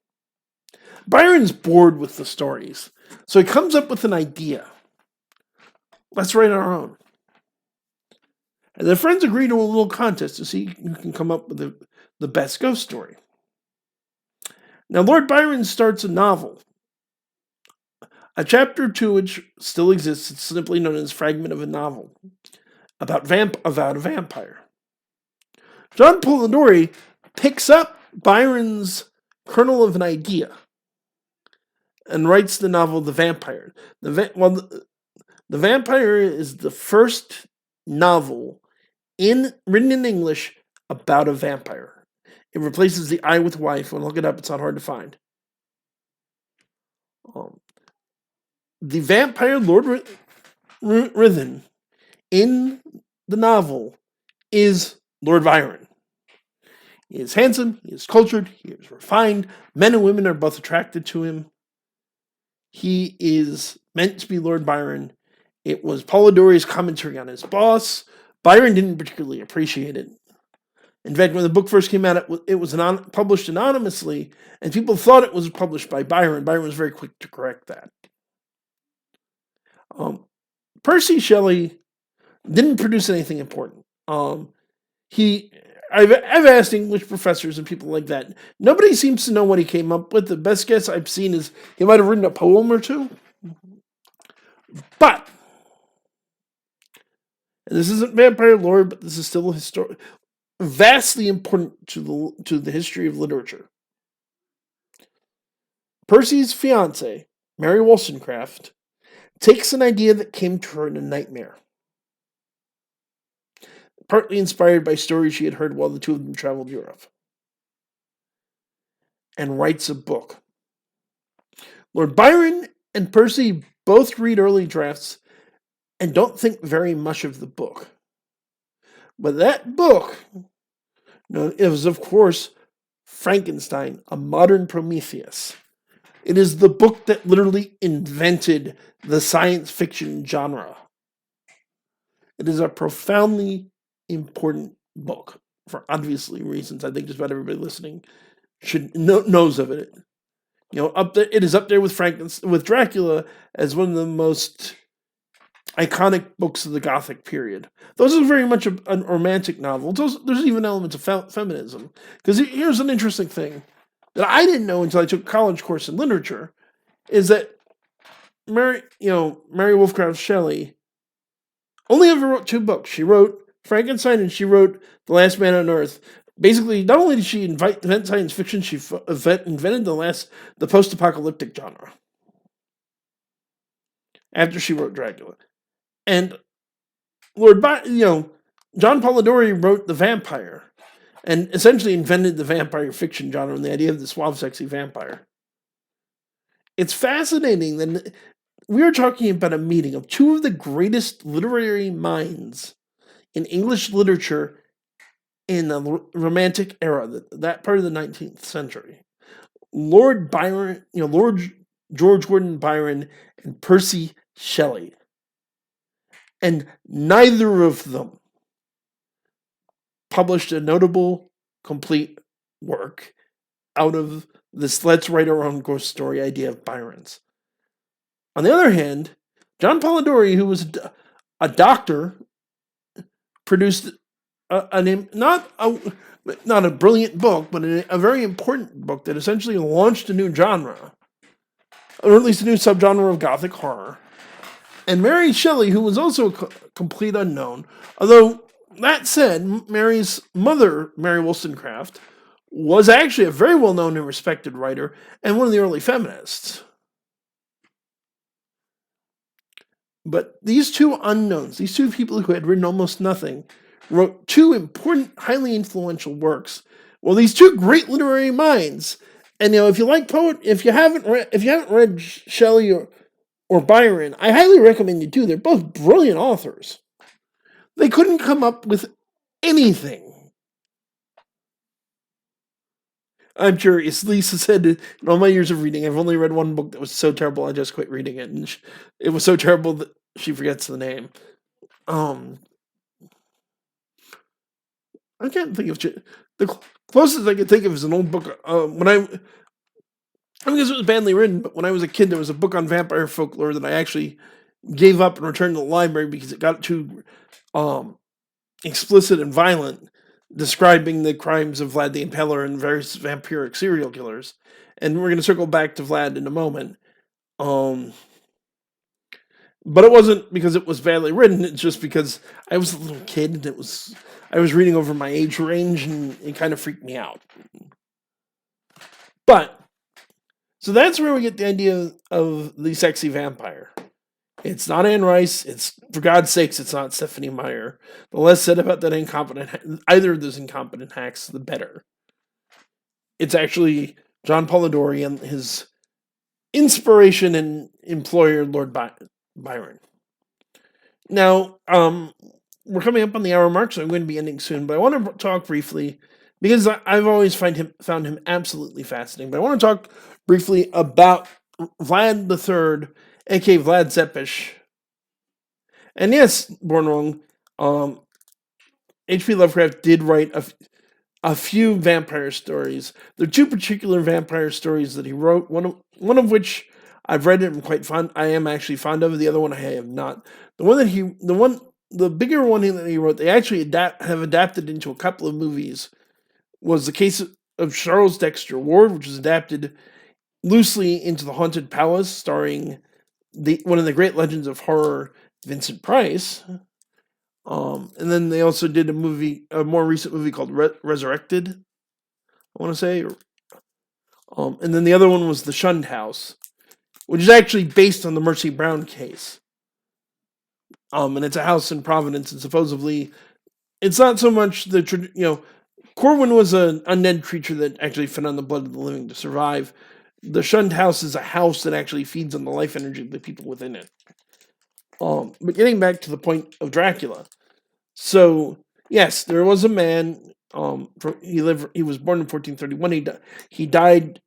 Byron's bored with the stories, so he comes up with an idea. Let's write our own. And their friends agree to a little contest to see who can come up with the best ghost story. Now, Lord Byron starts a novel, a chapter 2 which still exists. It's simply known as Fragment of a Novel, about a vampire. John Polidori picks up Byron's kernel of an idea and writes the novel The Vampire. The Vampire is the first novel written in English about a vampire. It replaces the I with Y. If you want to look it up, it's not hard to find. The vampire, Lord Ruthven, in the novel, is Lord Byron. He is handsome, he is cultured, he is refined. Men and women are both attracted to him. He is meant to be Lord Byron. It was Polidori's commentary on his boss. Byron didn't particularly appreciate it. In fact, when the book first came out, it was published anonymously, and people thought it was published by Byron. Byron was very quick to correct that. Percy Shelley didn't produce anything important. I've asked English professors and people like that. Nobody seems to know what he came up with. The best guess I've seen is he might have written a poem or two. But, and this isn't vampire lore, but this is still vastly important to the history of literature. Percy's fiancée, Mary Wollstonecraft, takes an idea that came to her in a nightmare, partly inspired by stories she had heard while the two of them traveled Europe, and writes a book. Lord Byron and Percy both read early drafts and don't think very much of the book. But that book is, of course, Frankenstein, a modern Prometheus. It is the book that literally invented the science fiction genre. It is a profoundly important book for obviously reasons. I think just about everybody listening knows of it. It is up there with Dracula as one of the most iconic books of the Gothic period. Those are very much a romantic novel. There's even elements of feminism. Because here's an interesting thing that I didn't know until I took a college course in literature, is that Mary Wollstonecraft Shelley only ever wrote 2 books. She wrote Frankenstein and she wrote The Last Man on Earth. Basically, not only did she invent science fiction, she invented the post-apocalyptic genre after she wrote Dracula. And John Polidori wrote The Vampire and essentially invented the vampire fiction genre and the idea of the suave, sexy vampire. It's fascinating that we are talking about a meeting of 2 of the greatest literary minds in English literature in the Romantic era, that part of the 19th century. Lord Byron, Lord George Gordon Byron and Percy Shelley. And neither of them published a notable, complete work out of this let's write our own ghost story idea of Byron's. On the other hand, John Polidori, who was a doctor, produced not a brilliant book, but a very important book that essentially launched a new genre, or at least a new subgenre of Gothic horror. And Mary Shelley, who was also a complete unknown, although that said, Mary's mother, Mary Wollstonecraft, was actually a very well-known and respected writer and one of the early feminists. But these two unknowns, these two people who had written almost nothing, wrote two important, highly influential works. Well, these two great literary minds, and if you like if you haven't read Shelley or Byron, I highly recommend you do. They're both brilliant authors. They couldn't come up with anything. I'm curious. Lisa said, in all my years of reading, I've only read one book that was so terrible I just quit reading it. And it was so terrible that she forgets the name. I can't think of the closest I could think of is an old book. I guess it was badly written, but when I was a kid, there was a book on vampire folklore that I actually gave up and returned to the library because it got too explicit and violent, describing the crimes of Vlad the Impaler and various vampiric serial killers. And we're going to circle back to Vlad in a moment. But it wasn't because it was badly written. It's just because I was a little kid and I was reading over my age range and it kind of freaked me out. But, so that's where we get the idea of the sexy vampire. It's not Anne Rice. It's, for God's sakes, it's not Stephenie Meyer. The less said about that either of those incompetent hacks, the better. It's actually John Polidori and his inspiration and employer, Lord Byron. Now, we're coming up on the hour mark, so I'm going to be ending soon, but I want to talk briefly, because I've always found him absolutely fascinating, but I want to talk briefly about Vlad III, aka Vlad Tepes. And yes, Born Wrong, H.P. Lovecraft did write a few vampire stories. There are two particular vampire stories that he wrote, one of which I've read it and quite fond. I am actually fond of. The other one I have not. The bigger one that he wrote, they actually have adapted into a couple of movies, was the case of Charles Dexter Ward, which was adapted loosely into The Haunted Palace, starring one of the great legends of horror, Vincent Price. And then they also did a more recent movie called Resurrected, I want to say. And then the other one was The Shunned House, which is actually based on the Mercy Brown case. And it's a house in Providence, and supposedly it's not so much Corwin was an undead creature that actually fed on the blood of the living to survive. The Shunned House is a house that actually feeds on the life energy of the people within it. But getting back to the point of Dracula. So, yes, there was a man, he was born in 1431, he died,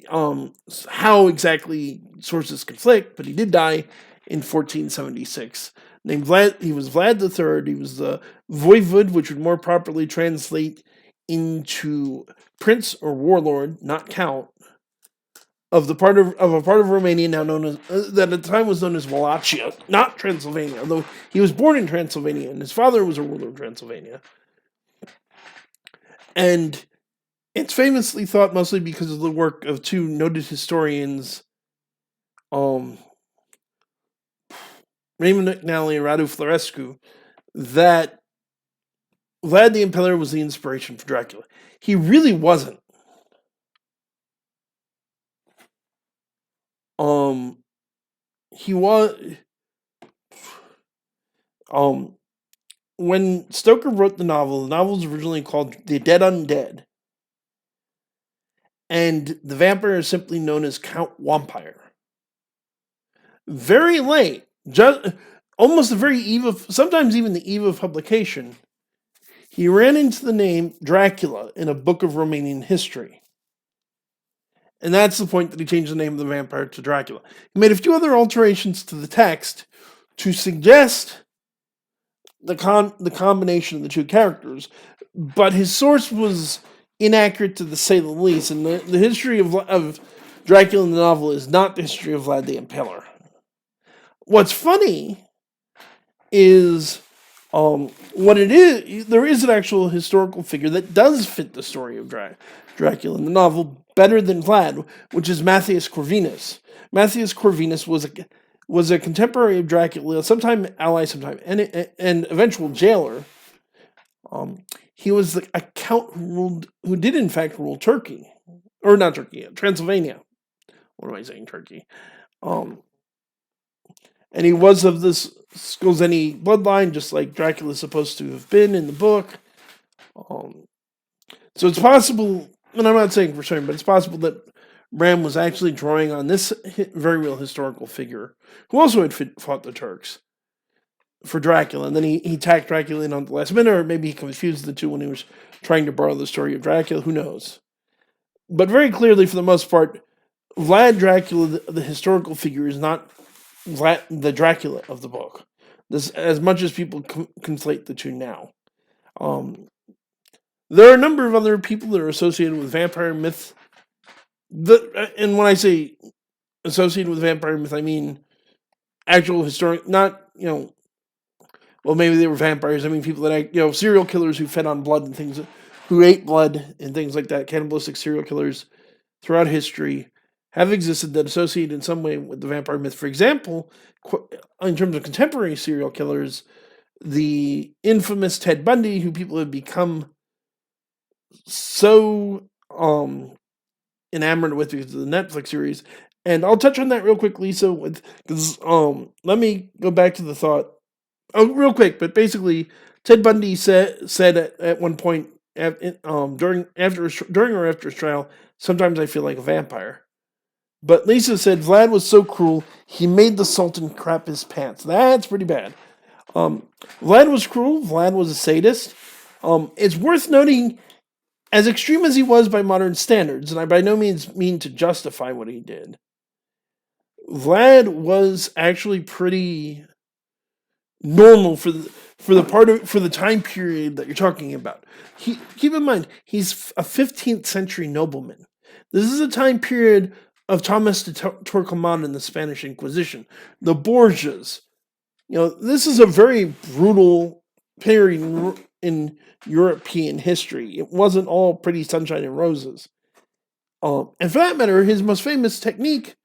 how exactly sources conflict, but he did die in 1476. Named Vlad, he was Vlad III, he was the voivod, which would more properly translate into prince or warlord, not count, of a part of Romania now known as that at the time was known as Wallachia, not Transylvania, although he was born in Transylvania and his father was a ruler of Transylvania. And it's famously thought, mostly because of the work of two noted historians, Raymond McNally and Radu Florescu, that Vlad the Impaler was the inspiration for Dracula. He really wasn't. He was. When Stoker wrote the novel was originally called The Dead Undead. And the vampire is simply known as Count Wampire. Very late, almost the very eve of, sometimes even the eve of publication, he ran into the name Dracula in a book of Romanian history. And that's the point that he changed the name of the vampire to Dracula. He made a few other alterations to the text to suggest the combination of the two characters, but his source was inaccurate to say the least. And the history of Dracula in the novel is not the history of Vlad the Impaler. What's funny is what it is. There is an actual historical figure that does fit the story of Dracula in the novel better than Vlad, which is Matthias Corvinus. Matthias Corvinus was a contemporary of Dracula, sometime ally, sometime and eventual jailer. He was a count who did in fact rule Turkey, or not Turkey, Transylvania. What am I saying, Turkey? And he was of this Skozeni bloodline, just like Dracula is supposed to have been in the book. So it's possible, and I'm not saying for certain, but it's possible that Bram was actually drawing on this very real historical figure, who also had fought the Turks, for Dracula. And then he tacked Dracula in on the last minute, or maybe he confused the two when he was trying to borrow the story of Dracula. Who knows? But very clearly, for the most part, Vlad Dracula, the historical figure, is not the Dracula of the book, as much as people conflate the two now. There are a number of other people that are associated with vampire myth. And when I say associated with vampire myth, I mean actual historic, not, well, maybe they were vampires. I mean people that, serial killers who fed on blood and things, who ate blood and things like that, cannibalistic serial killers throughout history have existed that associate in some way with the vampire myth. For example, in terms of contemporary serial killers, the infamous Ted Bundy, who people have become so enamored with because of the Netflix series. And I'll touch on that real quick, Lisa, because let me go back to the thought. Oh, real quick, but basically, Ted Bundy said at one point during or after his trial, sometimes I feel like a vampire. But Lisa said Vlad was so cruel, he made the Sultan crap his pants. That's pretty bad. Vlad was cruel. Vlad was a sadist. It's worth noting, as extreme as he was by modern standards, and I by no means mean to justify what he did, Vlad was actually pretty normal for the time period that you're talking about. Keep in mind, he's a 15th century nobleman. This is a time period of Thomas de Torquemada in the Spanish Inquisition, the Borgias. This is a very brutal period in European history. It wasn't all pretty sunshine and roses. And for that matter, his most famous technique,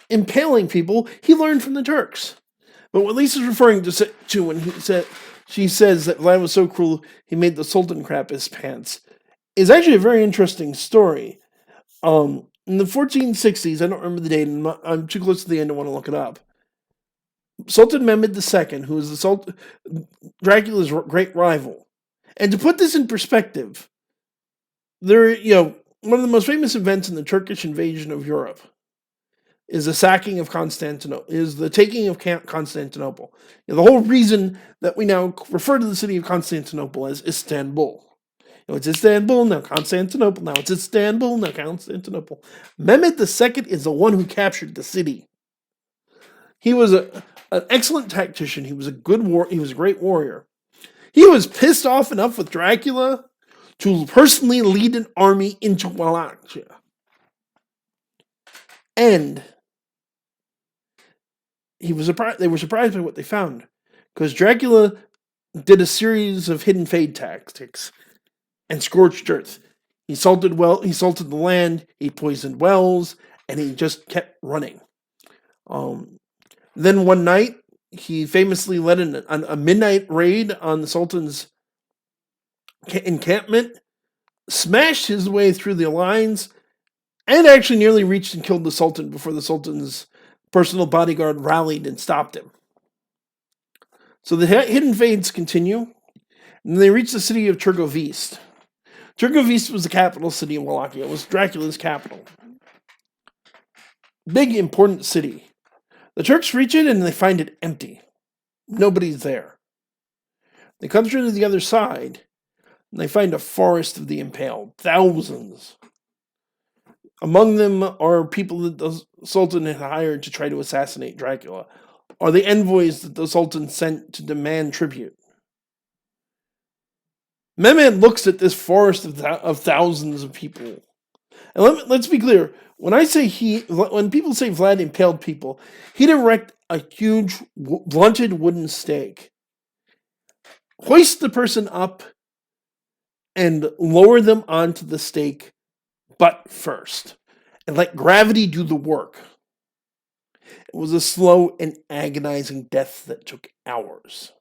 impaling people, he learned from the Turks. But what Lisa's referring to when she says that Vlad was so cruel, he made the Sultan crap his pants, is actually a very interesting story. In the 1460s, I don't remember the date, and I'm too close to the end to want to look it up. Sultan Mehmed II, who is Dracula's great rival. And to put this in perspective, one of the most famous events in the Turkish invasion of Europe is the sacking of Constantinople, is the taking of Constantinople. The whole reason that we now refer to the city of Constantinople as Istanbul. It's Istanbul, now Constantinople, now it's Istanbul, now Constantinople. Mehmed II is the one who captured the city. He was an excellent tactician. He was a great warrior. He was pissed off enough with Dracula to personally lead an army into Wallachia. And they were surprised by what they found, because Dracula did a series of hidden fade tactics and scorched earth. He salted the land, he poisoned wells, and he just kept running. Then one night, he famously led a midnight raid on the Sultan's encampment, smashed his way through the lines, and actually nearly reached and killed the Sultan before the Sultan's personal bodyguard rallied and stopped him. So the hidden fades continue, and they reach the city of Turgovist. Turgovist was the capital city of Wallachia. It was Dracula's capital. Big, important city. The Turks reach it and they find it empty. Nobody's there. They come through to the other side and they find a forest of the impaled. Thousands. Among them are people that the Sultan had hired to try to assassinate Dracula, or the envoys that the Sultan sent to demand tribute. Mehmed looks at this forest of thousands of people. And let's be clear. When people say Vlad impaled people, he'd erect a huge blunted wooden stake, hoist the person up, and lower them onto the stake butt first, and let gravity do the work. It was a slow and agonizing death that took hours.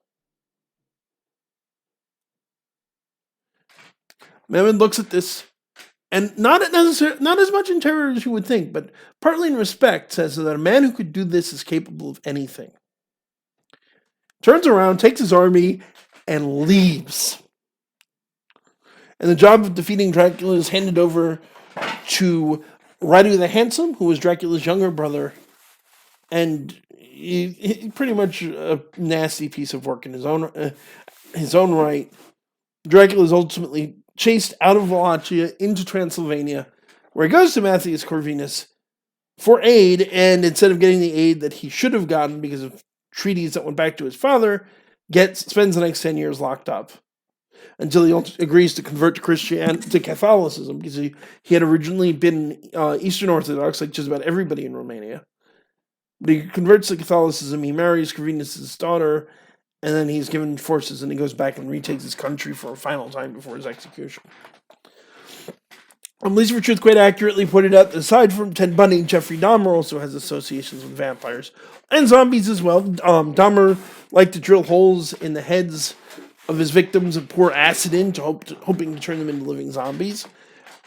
Mehmed looks at this, and not as much in terror as you would think, but partly in respect, says that a man who could do this is capable of anything. Turns around, takes his army, and leaves. And the job of defeating Dracula is handed over to Radu the Handsome, who was Dracula's younger brother, and he pretty much a nasty piece of work in his own right. Dracula is ultimately chased out of Wallachia into Transylvania, where he goes to Matthias Corvinus for aid, and instead of getting the aid that he should have gotten because of treaties that went back to his father, spends the next 10 years locked up until he agrees to convert to Catholicism, because he had originally been Eastern Orthodox, like just about everybody in Romania. But he converts to Catholicism, he marries Corvinus' daughter, and then he's given forces and he goes back and retakes his country for a final time before his execution. Lisa for Truth quite accurately pointed out that aside from Ted Bundy, Jeffrey Dahmer also has associations with vampires and zombies as well. Dahmer liked to drill holes in the heads of his victims and pour acid in hoping to turn them into living zombies.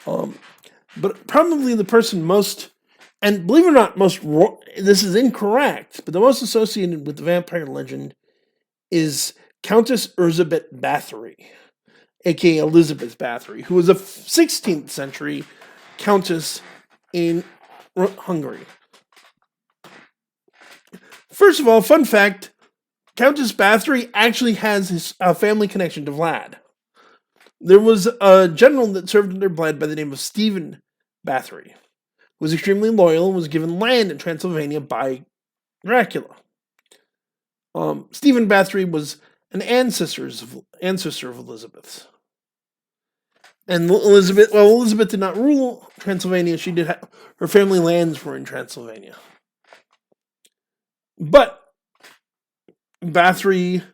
But probably the person most, and believe it or not, this is incorrect, but the most associated with the vampire legend is Countess Erzsébet Bathory, aka Elizabeth Bathory, who was a 16th century countess in Hungary. First of all, fun fact, Countess Bathory actually has a family connection to Vlad. There was a general that served under Vlad by the name of Stephen Bathory, who was extremely loyal and was given land in Transylvania by Dracula. Stephen Bathory was an ancestor of Elizabeth's. And Elizabeth did not rule Transylvania. She did her family lands were in Transylvania. But Bathory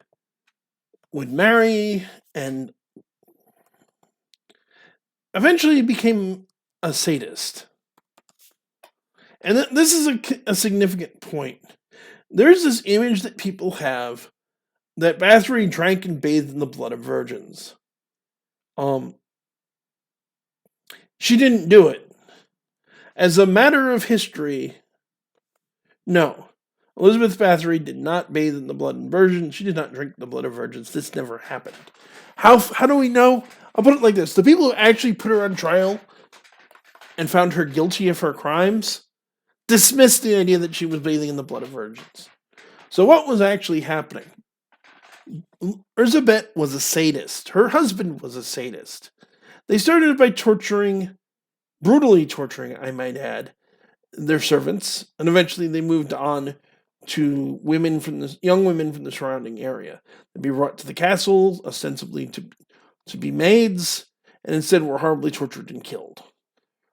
would marry and eventually became a sadist. And this is a significant point. There's this image that people have that Bathory drank and bathed in the blood of virgins. She didn't do it. As a matter of history, no. Elizabeth Bathory did not bathe in the blood of virgins. She did not drink the blood of virgins. This never happened. How do we know? I'll put it like this. The people who actually put her on trial and found her guilty of her crimes dismissed the idea that she was bathing in the blood of virgins. So what was actually happening? Erzsébet was a sadist. Her husband was a sadist. They started by brutally torturing, I might add, their servants, and eventually they moved on to young women from the surrounding area. They'd be brought to the castle, ostensibly to be maids, and instead were horribly tortured and killed.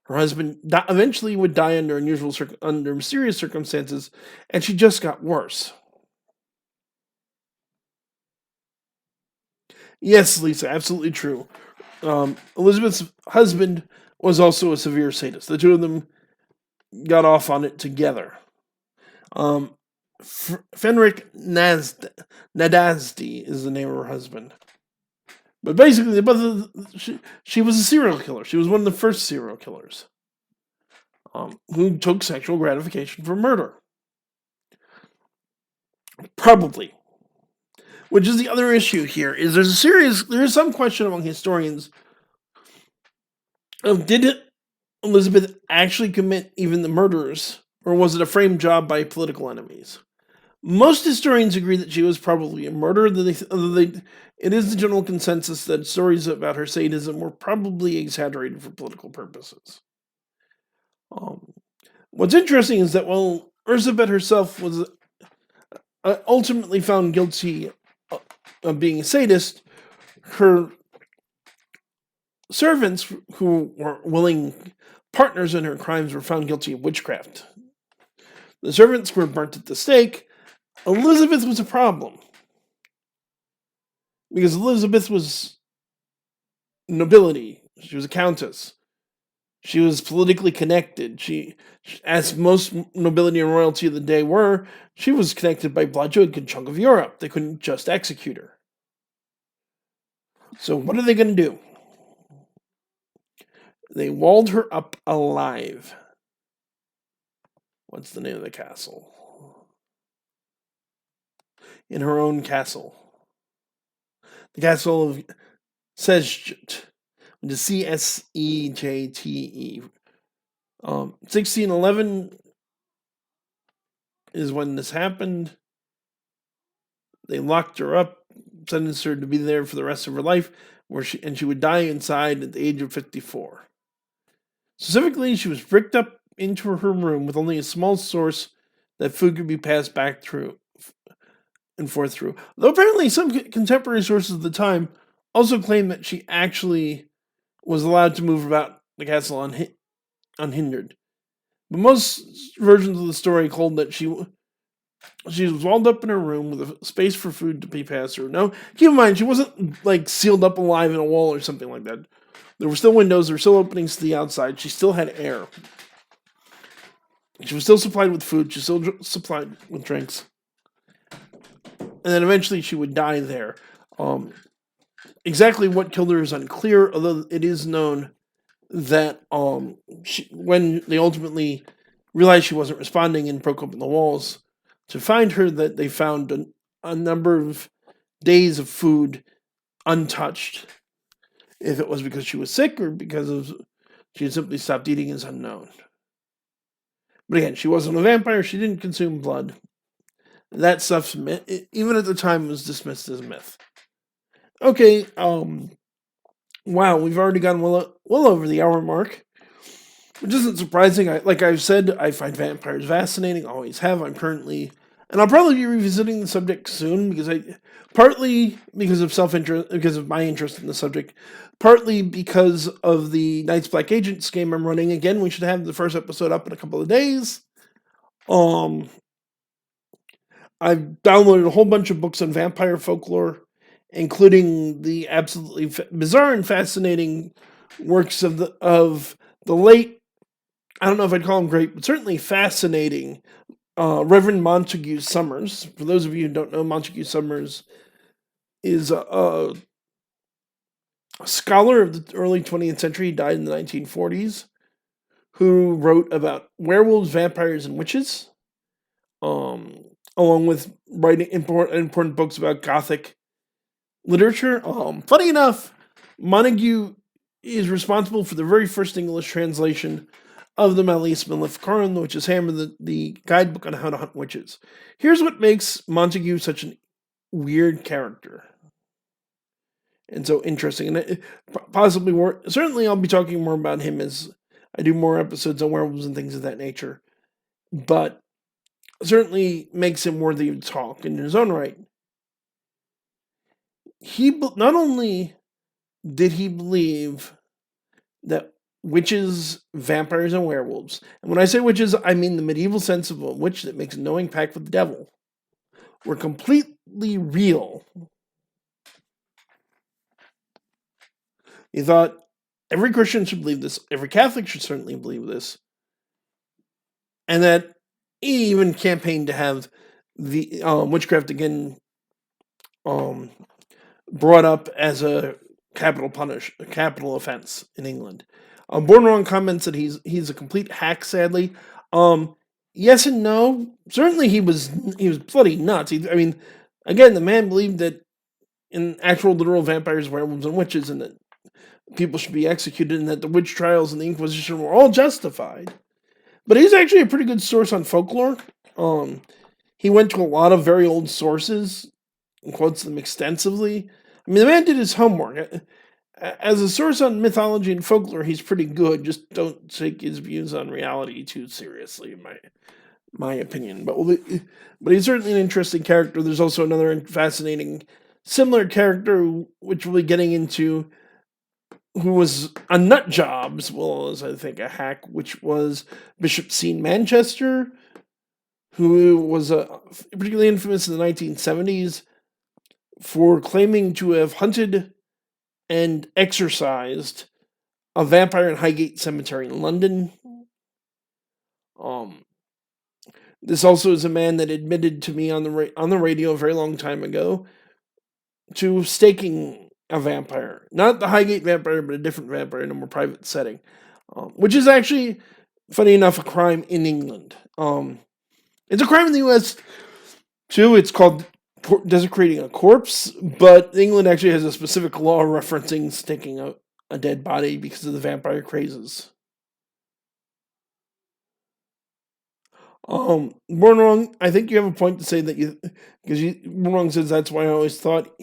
Her husband eventually would die under mysterious circumstances, and she just got worse. Yes, Lisa, absolutely true. Elizabeth's husband was also a severe sadist. The two of them got off on it together. Fenrik Nadasdy is the name of her husband. But basically, she was a serial killer. She was one of the first serial killers who took sexual gratification from murder. Probably. Which is the other issue here, is there is some question among historians of did Elizabeth actually commit even the murders, or was it a framed job by political enemies? Most historians agree that she was probably a murderer. It is the general consensus that stories about her sadism were probably exaggerated for political purposes. What's interesting is that while Erzsébet herself was ultimately found guilty of being a sadist, her servants who were willing partners in her crimes were found guilty of witchcraft. The servants were burnt at the stake. Elizabeth was a problem because Elizabeth was nobility. She was a countess. She was politically connected. She, as most nobility and royalty of the day were, she was connected by blood to a good chunk of Europe. They couldn't just execute her. So what are they going to do? They walled her up alive. What's the name of the castle? In her own castle. The castle of Szeged. The Csejte. 1611 is when this happened. They locked her up, sentenced her to be there for the rest of her life, and she would die inside at the age of 54. Specifically, she was bricked up into her room with only a small source that food could be passed back through and forth through. Though apparently some contemporary sources of the time also claim that she actually was allowed to move about the castle unhindered. But most versions of the story hold that she was walled up in her room with a space for food to be passed through. Now, keep in mind, she wasn't like sealed up alive in a wall or something like that. There were still windows, there were still openings to the outside. She still had air. She was still supplied with food. She was still supplied with drinks. And then eventually she would die there. Exactly what killed her is unclear, although it is known that when they ultimately realized she wasn't responding and broke open the walls to find her, that they found a number of days of food untouched. If it was because she was sick or because she had simply stopped eating is unknown. But again, she wasn't a vampire. She didn't consume blood. That stuff, even at the time, was dismissed as a myth. Okay, wow, we've already gone well over the hour mark, which isn't surprising. Like I've said, I find vampires fascinating, always have. And I'll probably be revisiting the subject soon partly because of self-interest, because of my interest in the subject, partly because of the Night's Black Agents game I'm running. Again, we should have the first episode up in a couple of days. I've downloaded a whole bunch of books on vampire folklore, including the absolutely bizarre and fascinating works of the late, I don't know if I'd call him great, but certainly fascinating, Reverend Montague Summers. For those of you who don't know, Montague Summers is a scholar of the early 20th century. He died in the 1940s, who wrote about werewolves, vampires, and witches, along with writing important books about Gothic literature. Funny enough, Montague is responsible for the very first English translation of the Malleus Maleficarum, which is Hammer, the guidebook on how to hunt witches. Here's what makes Montague such a weird character and so interesting, and possibly more. Certainly, I'll be talking more about him as I do more episodes on werewolves and things of that nature. But certainly makes him worthy of talk in his own right. He not only did he believe that witches, vampires, and werewolves, and when I say witches, I mean the medieval sense of a witch that makes a knowing pact with the devil, were completely real. He thought every Christian should believe this, every Catholic should certainly believe this, and that he even campaigned to have the witchcraft again brought up as a capital offense in England. Born Wrong comments that he's a complete hack, sadly. Yes and no. Certainly he was bloody nuts. I mean, again, the man believed that in actual literal vampires, werewolves, and witches, and that people should be executed, and that the witch trials and the Inquisition were all justified. But he's actually a pretty good source on folklore. He went to a lot of very old sources and quotes them extensively. I mean, the man did his homework. As a source on mythology and folklore, he's pretty good. Just don't take his views on reality too seriously, in my opinion. But he's certainly an interesting character. There's also another fascinating, similar character, which we'll be getting into who was a nut job as well as, I think, a hack, which was Bishop Sean Manchester, who was particularly infamous in the 1970s for claiming to have hunted and exorcised a vampire in Highgate Cemetery in London. This also is a man that admitted to me on the radio a very long time ago to staking a vampire, not the Highgate vampire, but a different vampire in a more private setting, which is actually, funny enough, a crime in England. It's a crime in the U.S. too. It's called desecrating a corpse, but England actually has a specific law referencing staking a dead body because of the vampire crazes. Born Wrong, I think you have a point to say that because Born Wrong says that's why I always thought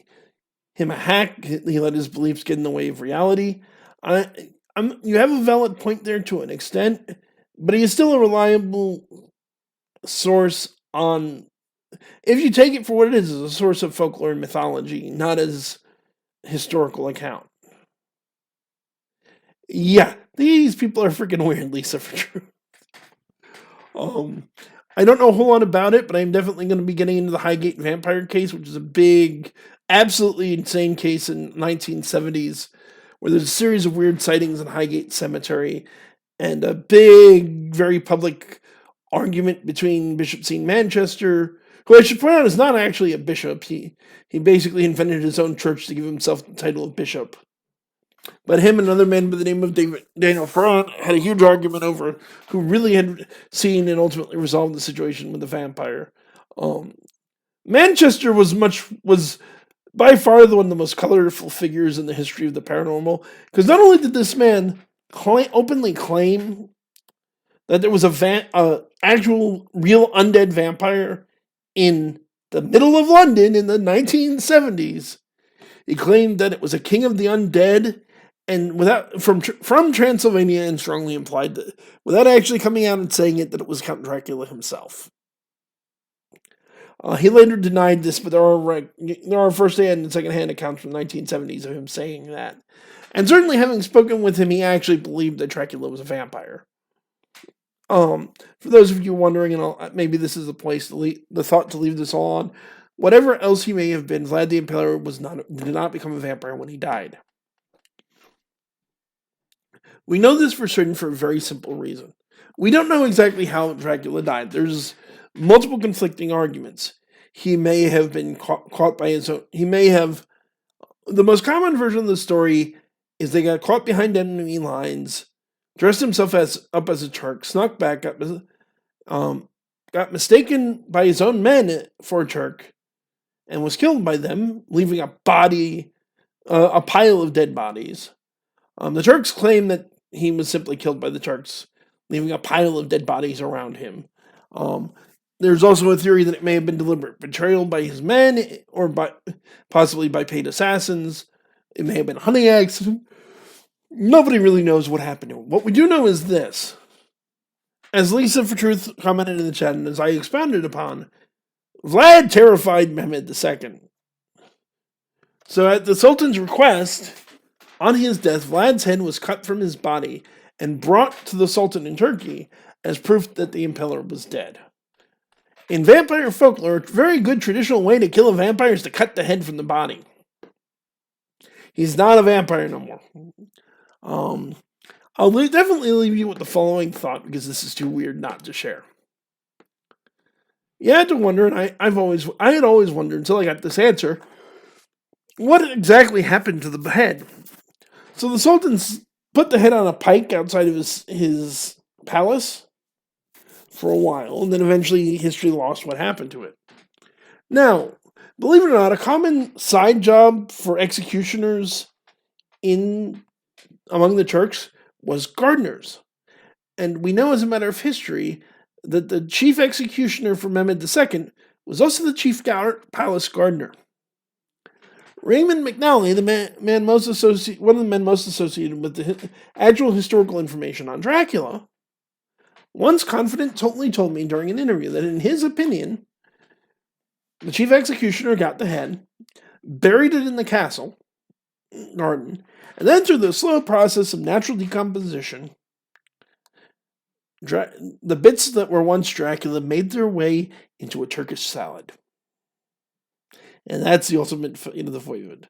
him a hack. He let his beliefs get in the way of reality. You have a valid point there to an extent, but he is still a reliable source on, if you take it for what it is, as a source of folklore and mythology, not as historical account. Yeah, these people are freaking weird, Lisa, for true. I don't know a whole lot about it, but I'm definitely going to be getting into the Highgate vampire case, which is a big, absolutely insane case in 1970s, where there's a series of weird sightings in Highgate Cemetery, and a big, very public argument between Bishop Sean Manchester, who I should point out is not actually a bishop. He basically invented his own church to give himself the title of bishop. But him and another man by the name of Daniel Fraun had a huge argument over who really had seen and ultimately resolved the situation with the vampire. Manchester was by far one of the most colorful figures in the history of the paranormal, because not only did this man openly claim that there was a actual real undead vampire in the middle of London in the 1970s, he claimed that it was a king of the undead, and from Transylvania, and strongly implied that, without actually coming out and saying it, that it was Count Dracula himself. He later denied this, but there are first-hand and second-hand accounts from the 1970s of him saying that. And certainly, having spoken with him, he actually believed that Dracula was a vampire. For those of you wondering, and maybe this is the place the thought to leave this all on, whatever else he may have been, Vlad the Impaler did not become a vampire when he died. We know this for certain for a very simple reason. We don't know exactly how Dracula died. There's multiple conflicting arguments. He may have been caught by his own... The most common version of the story is they got caught behind enemy lines, dressed himself up as a Turk, snuck back, got mistaken by his own men for a Turk, and was killed by them, leaving a pile of dead bodies. The Turks claim that he was simply killed by the Turks, leaving a pile of dead bodies around him. There's also a theory that it may have been deliberate betrayal by his men, or possibly by paid assassins. It may have been a hunting accident. Nobody really knows what happened to him. What we do know is this. As Lisa for Truth commented in the chat, and as I expounded upon, Vlad terrified Mehmed II. So at the Sultan's request, on his death, Vlad's head was cut from his body and brought to the Sultan in Turkey as proof that the Impaler was dead. In vampire folklore, a very good traditional way to kill a vampire is to cut the head from the body. He's not a vampire no more. I'll definitely leave you with the following thought, because this is too weird not to share. You had to wonder, and I had always wondered until I got this answer, what exactly happened to the head? So the Sultan put the head on a pike outside of his palace for a while, and then eventually history lost what happened to it. Now, believe it or not, a common side job for executioners among the Turks was gardeners. And we know, as a matter of history, that the chief executioner for Mehmed II was also the chief palace gardener. Raymond McNally, one of the men most associated with the actual historical information on Dracula, once confidently told me during an interview that, in his opinion, the chief executioner got the head, buried it in the castle, garden. And then through the slow process of natural decomposition, the bits that were once Dracula made their way into a Turkish salad. And that's the ultimate fate of the Voivod.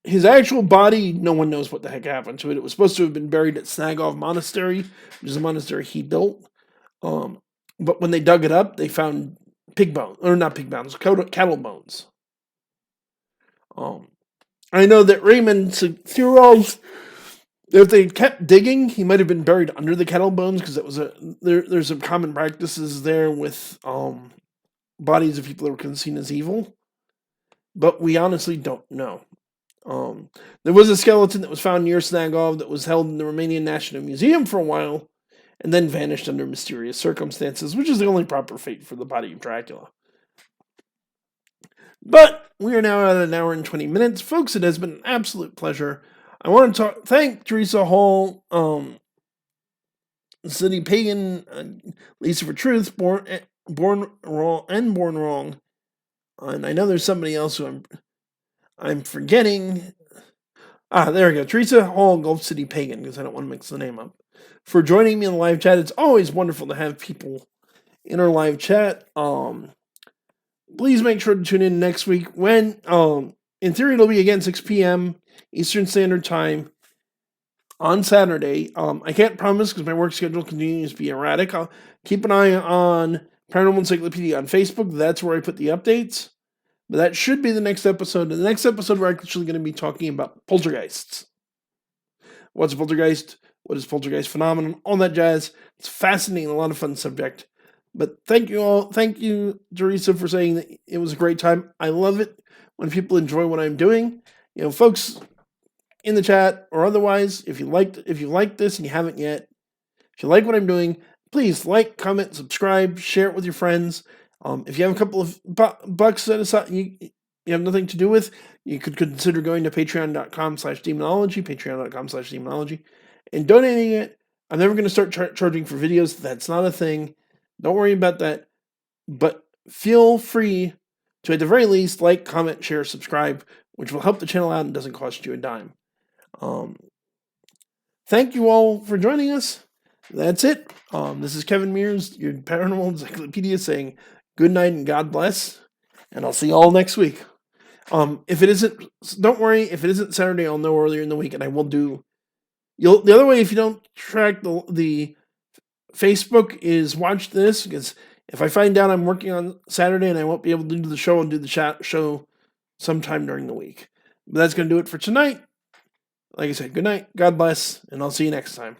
His actual body, no one knows what the heck happened to it. It was supposed to have been buried at Snagov Monastery, which is a monastery he built. But when they dug it up, they found pig bones, or not pig bones, cattle bones. I know that Raymond theorized if they kept digging, he might have been buried under the cattle bones because that was there's some common practices there with bodies of people that were seen as evil. But we honestly don't know. There was a skeleton that was found near Snagov that was held in the Romanian National Museum for a while, and then vanished under mysterious circumstances, which is the only proper fate for the body of Dracula. But we are now at an hour and 20 minutes. Folks, it has been an absolute pleasure. I want to thank Teresa Hall, City Pagan, Lisa for Truth, Born Wrong. And I know there's somebody else who I'm forgetting. There we go. Teresa Hall, Gulf City Pagan, because I don't want to mix the name up. For joining me in the live chat. It's always wonderful to have people in our live chat. Please make sure to tune in next week when, in theory, it'll be again 6 p.m. Eastern Standard Time on Saturday. I can't promise because my work schedule continues to be erratic. I'll keep an eye on Paranormal Encyclopedia on Facebook. That's where I put the updates. But that should be the next episode. In the next episode, we're actually going to be talking about poltergeists. What's a poltergeist? What is poltergeist phenomenon? All that jazz. It's fascinating, a lot of fun subject. But thank you all. Thank you, Teresa, for saying that it was a great time. I love it when people enjoy what I'm doing. You know, folks in the chat or otherwise, if you like this and you haven't yet, if you like what I'm doing, please like, comment, subscribe, share it with your friends. If you have a couple of bucks set aside, you have nothing to do with, you could consider going to patreon.com/demonology, patreon.com/demonology, and donating it. I'm never going to start charging for videos. That's not a thing. Don't worry about that. But feel free to, at the very least, like, comment, share, subscribe, which will help the channel out and doesn't cost you a dime. Thank you all for joining us. That's it. This is Kevin Mears, your Paranormal Encyclopedia, saying good night and God bless. And I'll see you all next week. If it isn't, don't worry. If it isn't Saturday, I'll know earlier in the week, and I will do. The other way, if you don't track the Facebook, is watch this, because if I find out I'm working on Saturday and I won't be able to do the show, and do the show sometime during the week. But that's going to do it for tonight. Like I said, good night, God bless, and I'll see you next time.